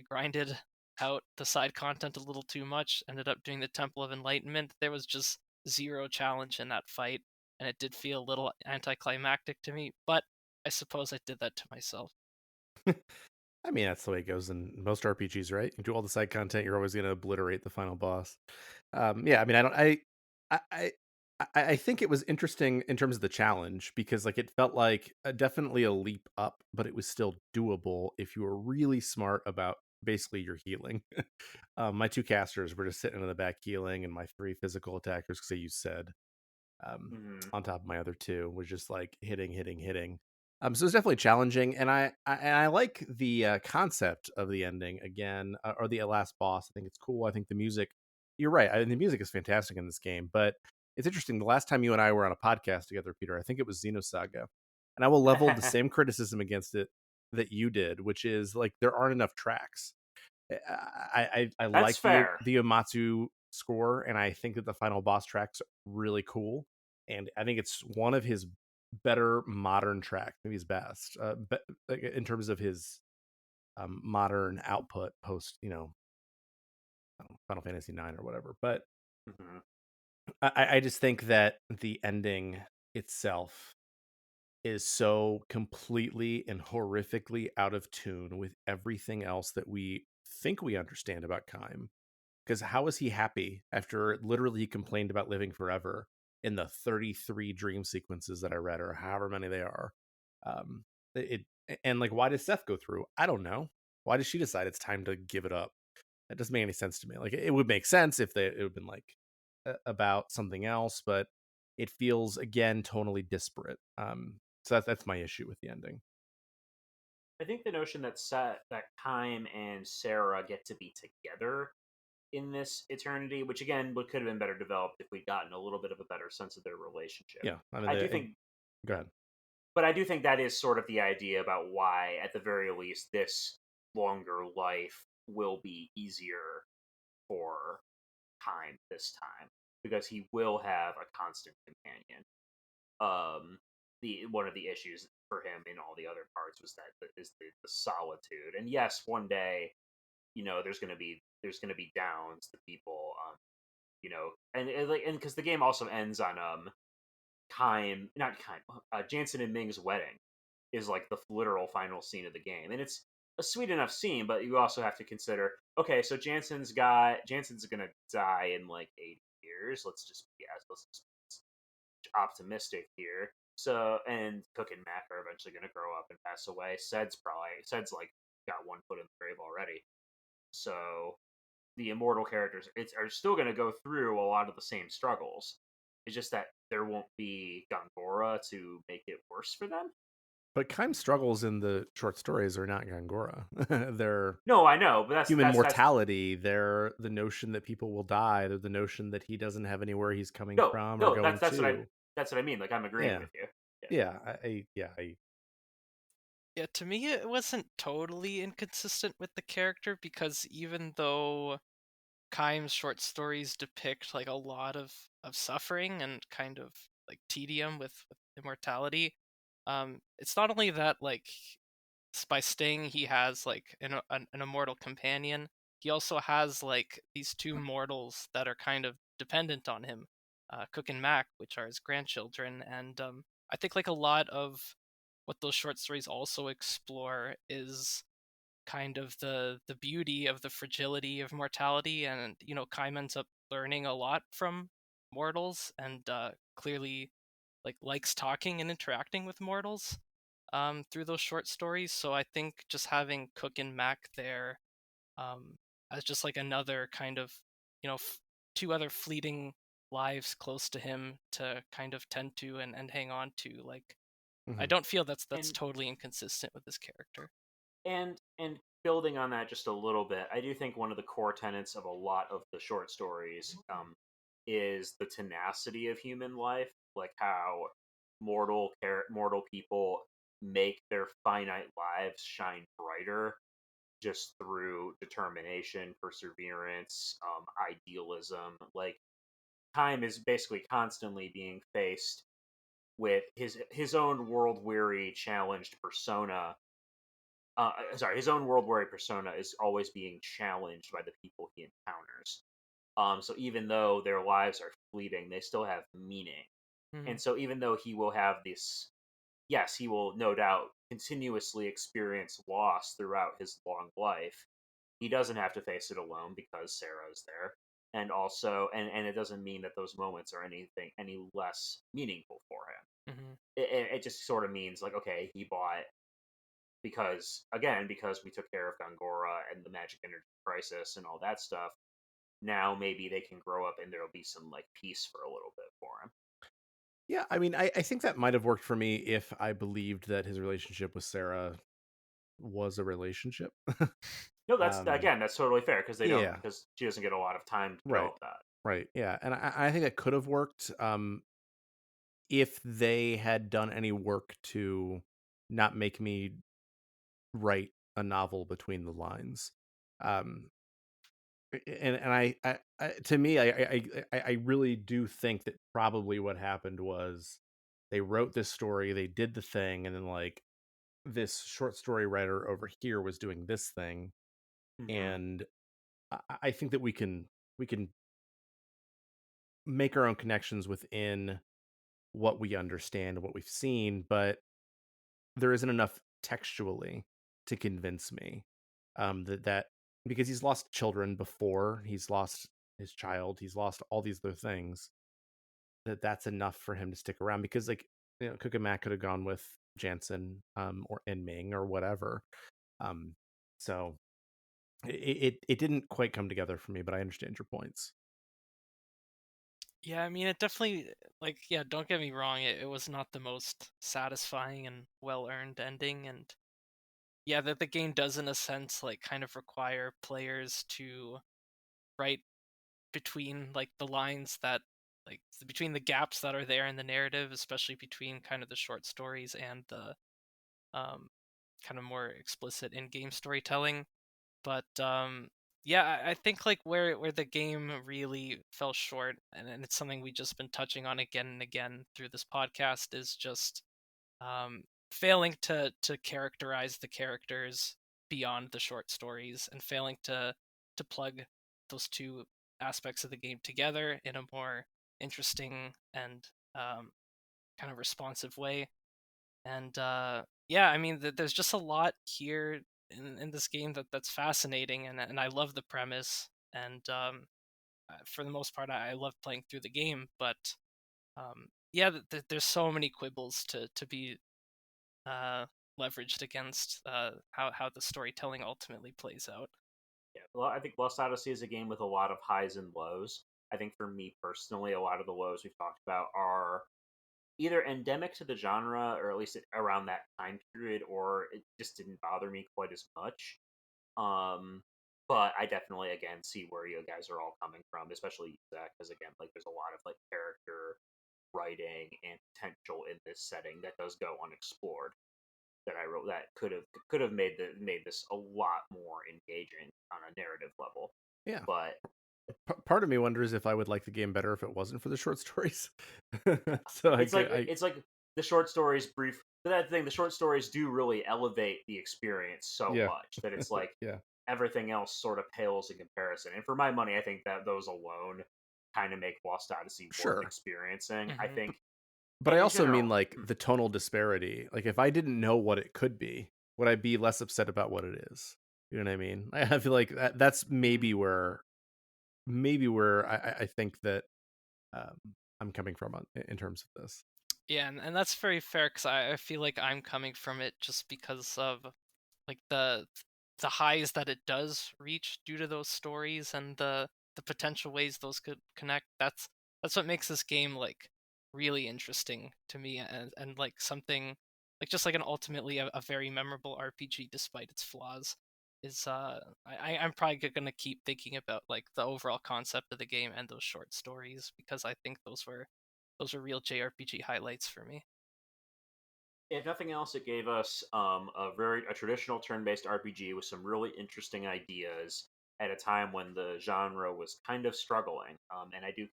grinded out the side content a little too much, ended up doing the Temple of Enlightenment. There was just zero challenge in that fight, and it did feel a little anticlimactic to me, but I suppose I did that to myself. I mean, that's the way it goes in most RPGs, right? You do all the side content, you're always going to obliterate the final boss. Yeah, I mean, I, I, I think it was interesting in terms of the challenge because, like, it felt like definitely a leap up, but it was still doable if you were really smart about basically your healing. My 2 casters were just sitting in the back healing, and my 3 physical attackers, because I used Sed, Mm-hmm. on top of my other 2, was just like hitting. So it's definitely challenging, and I like the concept of the ending again, or the last boss. I think it's cool. I think the music. You're right. The music is fantastic in this game, but it's interesting. The last time you and I were on a podcast together, Peter, I think it was Xenosaga, and I will level the same criticism against it that you did, which is like there aren't enough tracks. I That's like fair. the Uematsu score, and I think that the final boss track's really cool. And I think it's one of his better modern tracks, maybe his best, in terms of his modern output post, I don't know, Final Fantasy 9 or whatever. But Mm-hmm. I just think that the ending itself is so completely and horrifically out of tune with everything else that we think we understand about Kaim. Because how is he happy after literally he complained about living forever in the 33 dream sequences that I read, or however many they are? Um, it and like, why does Seth go through? I don't know. Why does she decide it's time to give it up? That doesn't make any sense to me. Like, it would make sense if it would have been like about something else, but it feels again tonally disparate. So that's my issue with the ending. I think the notion that Kime and Sarah get to be together in this eternity, which again could have been better developed if we'd gotten a little bit of a better sense of their relationship. Yeah, I mean, I do think, go ahead. but I do think that is sort of the idea about why, at the very least, this longer life will be easier for Kime this time because he will have a constant companion. The one of the issues for him in all the other parts was that the solitude. And yes, one day, there's gonna be downs to people, and because the game also ends on not Kime, Jansen and Ming's wedding is like the literal final scene of the game, and it's a sweet enough scene, but you also have to consider, okay, so Jansen's gonna die in like 80 years. Let's just be optimistic here. So, and Cook and Mac are eventually going to grow up and pass away. Sed's like got one foot in the grave already. So the immortal characters are still going to go through a lot of the same struggles. It's just that there won't be Gongora to make it worse for them. But Kaim's struggles in the short stories are not Gangora. They're No, I know, but human mortality. They're the notion that people will die. They're the notion that he doesn't have anywhere he's coming no, from or no. going to. That's what I mean. Like I'm agreeing Yeah, with you. Yeah. yeah, I Yeah, to me it wasn't totally inconsistent with the character because even though Kaim's short stories depict like a lot of suffering and kind of like tedium with immortality, it's not only that like by staying he has like an immortal companion, he also has like these 2 mortals that are kind of dependent on him, Cook and Mac, which are his grandchildren. And I think like a lot of what those short stories also explore is kind of the beauty of the fragility of mortality. And Kaim ends up learning a lot from mortals, and clearly like likes talking and interacting with mortals through those short stories. So I think just having Cook and Mac there, um, as just like another kind of, 2 other fleeting lives close to him to kind of tend to and hang on to. Like, I mhm. don't feel that's And totally inconsistent with this character. And building on that just a little bit, I do think one of the core tenets of a lot of the short stories is the tenacity of human life, like how mortal people make their finite lives shine brighter just through determination, perseverance, idealism. Like time is basically constantly being faced with his own world weary, challenged persona. His own world weary persona is always being challenged by the people he encounters. So even though their lives are fleeting, they still have meaning. Mm-hmm. And so even though he will have this, yes, he will no doubt continuously experience loss throughout his long life. He doesn't have to face it alone because Sarah is there. And also, and it doesn't mean that those moments are anything any less meaningful for him. Mm-hmm. It just sort of means like, okay, he bought because we took care of Gongora and the magic energy crisis and all that stuff. Now maybe they can grow up and there'll be some like peace for a little bit for him. Yeah, I mean, I think that might have worked for me if I believed that his relationship with Sarah was a relationship. No, um, that's totally fair yeah, because she doesn't get a lot of time to right, develop that. right, yeah, and I think that could have worked if they had done any work to not make me write a novel between the lines. Um, and to me, I really do think that probably what happened was they wrote this story, they did the thing, and then like this short story writer over here was doing this thing, Mm-hmm. and I think that we can make our own connections within what we understand and what we've seen, but there isn't enough textually to convince me that because he's lost children before, he's lost his child, he's lost all these other things, that's enough for him to stick around. Because like, Cook and Matt could have gone with Jansen or Ming or whatever. um so it didn't quite come together for me, but I understand your points. Yeah, I mean, it definitely, like, yeah, don't get me wrong, it was not the most satisfying and well-earned ending, and yeah, that the game does, in a sense, like, kind of require players to write between, like, the lines that, like, between the gaps that are there in the narrative, especially between kind of the short stories and the um, kind of more explicit in-game storytelling. But yeah, I think like where the game really fell short, and it's something we've just been touching on again and again through this podcast, is just failing to characterize the characters beyond the short stories, and failing to plug those two aspects of the game together in a more interesting and kind of responsive way. And yeah, I mean, there's just a lot here in this game that's fascinating, and I love the premise. And for the most part, I love playing through the game. But yeah, there's so many quibbles to be uh, leveraged against how the storytelling ultimately plays out. Yeah, well, I think Lost Odyssey is a game with a lot of highs and lows. I think for me personally, a lot of the lows we've talked about are either endemic to the genre, or at least around that time period, or it just didn't bother me quite as much. Um, but I definitely again see where you guys are all coming from, especially you, Zach, because again, like there's a lot of like character writing and potential in this setting that does go unexplored that I wrote that could have made this a lot more engaging on a narrative level. Yeah, But part of me wonders if I would like the game better if it wasn't for the short stories. So it's like the short stories brief. But that thing, the short stories do really elevate the experience so yeah, much that it's like yeah, everything else sort of pales in comparison. And for my money, I think that those alone kind of make Lost Odyssey worth sure. experiencing. I Hmm. think But I in also mean general, like the tonal disparity. Like if I didn't know what it could be, would I be less upset about what it is? You know what I mean? I feel like that's maybe where I think that um, I'm coming from in terms of this. Yeah, and that's very fair because I feel like I'm coming from it just because of like the highs that it does reach due to those stories and the potential ways those could connect. That's what makes this game like really interesting to me, and like something like just like an ultimately a very memorable RPG despite its flaws is I'm probably gonna keep thinking about like the overall concept of the game and those short stories because I think those were real JRPG highlights for me. If nothing else, it gave us a traditional turn-based RPG with some really interesting ideas at a time when the genre was kind of struggling. And I do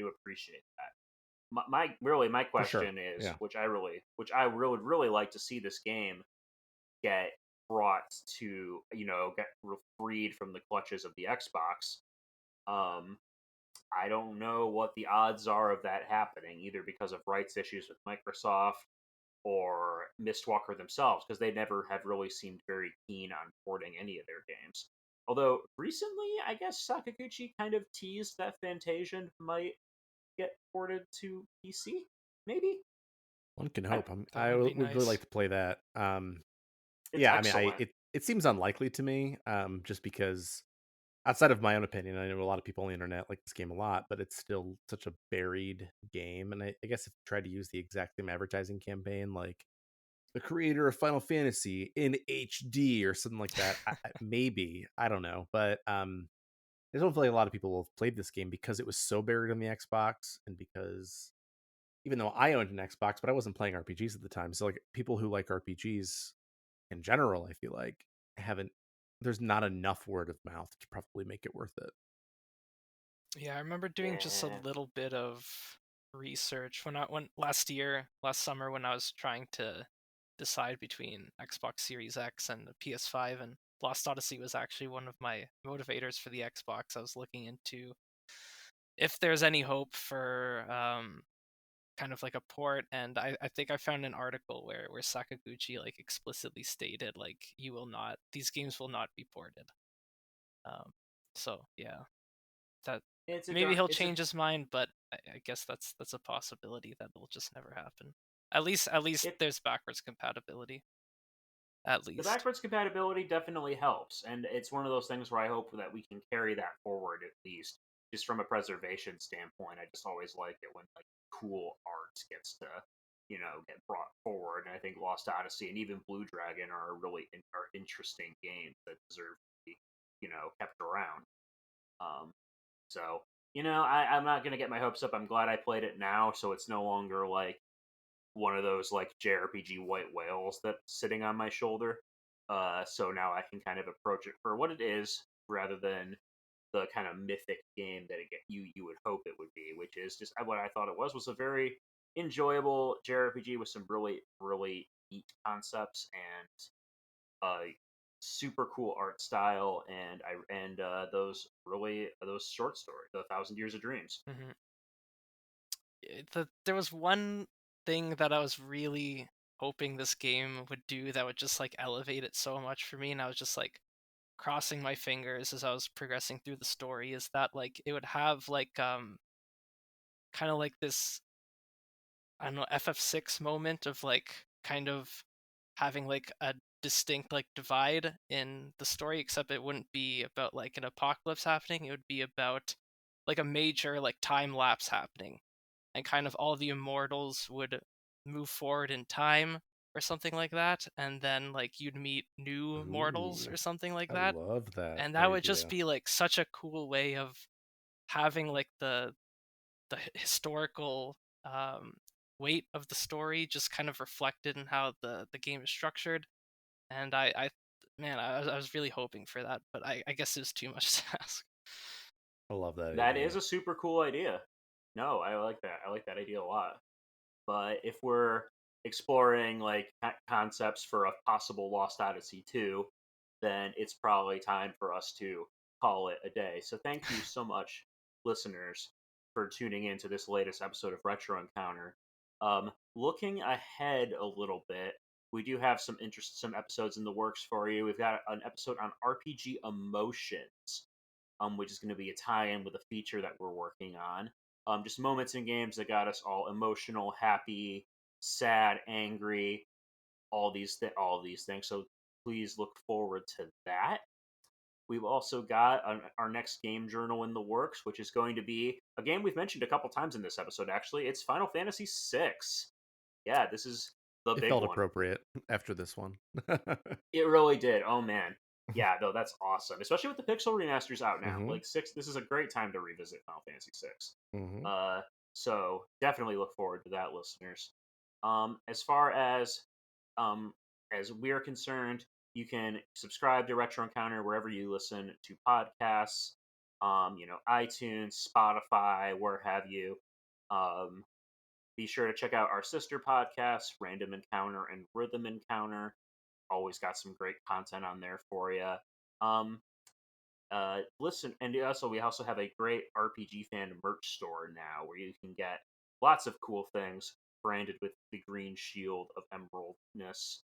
appreciate that. My For sure. question is, Yeah. which I really would really like to see this game get brought to, get freed from the clutches of the Xbox. Um, I don't know what the odds are of that happening, either because of rights issues with Microsoft or Mistwalker themselves, because they never have really seemed very keen on porting any of their games. Although recently, I guess Sakaguchi kind of teased that Fantasian might get ported to PC. Maybe. One can I, hope. That would be Would really like nice. to play that. it's Yeah, I mean, excellent. it seems unlikely to me, just because outside of my own opinion, I know a lot of people on the internet like this game a lot, but it's still such a buried game. And I guess if you tried to use the exact same advertising campaign, like the creator of Final Fantasy in HD or something like that, maybe I don't know, but I don't feel like a lot of people have played this game because it was so buried on the Xbox, and because even though I owned an Xbox, but I wasn't playing RPGs at the time. So like people who like RPGs in general, I feel like haven't there's not enough word of mouth to probably make it worth it. Yeah, I remember doing just a Yeah. little bit of research when last summer when I was trying to decide between Xbox Series X and the PS5, and Lost Odyssey was actually one of my motivators for the Xbox. I was looking into if there's any hope for kind of like a port, and I think I found an article where Sakaguchi like explicitly stated like you will not these games will not be ported. Um, so yeah, that It's a maybe dark. he'll It's a change his mind, but I guess that's a possibility that will just never happen. At least it. there's backwards compatibility. At The least. backwards compatibility definitely helps, and it's one of those things where I hope that we can carry that forward at least, just from a preservation standpoint. I just always like it when like cool art gets to, get brought forward. And I think Lost Odyssey and even Blue Dragon are are interesting games that deserve to be, kept around. Um, so I'm not gonna get my hopes up. I'm glad I played it now, so it's no longer like one of those like JRPG white whales that's sitting on my shoulder. So now I can kind of approach it for what it is, rather than the kind of mythic game that you would hope it would be, which is just what I thought it was a very enjoyable JRPG with some really really neat concepts and super cool art style, and those short stories, the Thousand Years of Dreams. Hmm. There was one thing that I was really hoping this game would do that would just like elevate it so much for me, and I was just like crossing my fingers as I was progressing through the story, is that like it would have like kind of like this, I don't know, FF6 moment of like kind of having like a distinct like divide in the story, except it wouldn't be about like an apocalypse happening. It would be about like a major like time lapse happening, and kind of all the immortals would move forward in time or something like that, and then like you'd meet new mortals Ooh, or something like I that, love that and that would just idea. be like such a cool way of having like the historical um, weight of the story just kind of reflected in how the game is structured. And I man, I was really hoping for that, but I guess it was too much to ask. I love that That is idea. a super cool idea. No, I like that. I like that idea a lot. But if we're exploring like concepts for a possible Lost Odyssey 2, then it's probably time for us to call it a day. So thank you so much, listeners, for tuning in to this latest episode of Retro Encounter. Looking ahead a little bit, we do have some episodes in the works for you. We've got an episode on RPG emotions, which is going to be a tie-in with a feature that we're working on. Just moments in games that got us all emotional, happy, sad, angry, all these things. So please look forward to that. We've also got our next game journal in the works, which is going to be a game we've mentioned a couple times in this episode. Actually, it's Final Fantasy VI. Yeah, this is it big felt one. appropriate after this one. It really did. Oh man. Yeah, no, that's awesome. Especially with the Pixel remasters out now. Mhm. Like 6, this is a great time to revisit Final Fantasy 6. Mhm. So definitely look forward to that, listeners. As far as we're concerned, you can subscribe to Retro Encounter wherever you listen to podcasts. iTunes, Spotify, where have you. Um, be sure to check out our sister podcasts, Random Encounter and Rhythm Encounter. Always got some great content on there for you. Um, Listen, and we also have a great RPG fan merch store now where you can get lots of cool things branded with the green shield of emeraldness.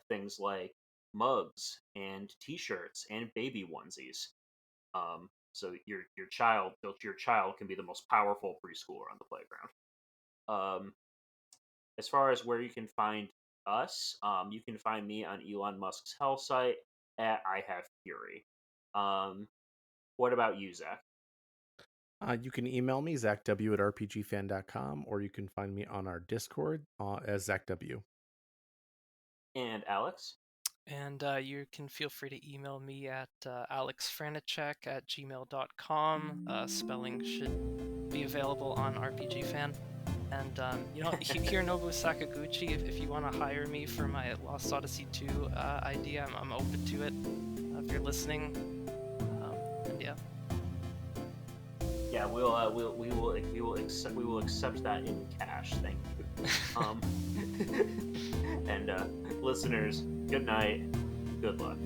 Things like mugs and T-shirts and baby onesies. So your child can be the most powerful preschooler on the playground. As far as where you can find us, you can find me on Elon Musk's hell site at I Have Fury. What about you, Zach? You can email me, ZachW at RPGFan.com, or you can find me on our Discord as ZachW. And Alex? And you can feel free to email me at alexfraniczek at gmail.com. Spelling should be available on RPG Fan. And, Hironobu Sakaguchi, if you want to hire me for my Lost Odyssey 2 idea, I'm open to it. If you're listening, and yeah. Yeah, we will accept that in cash. Thank you. And listeners, good night. Good luck.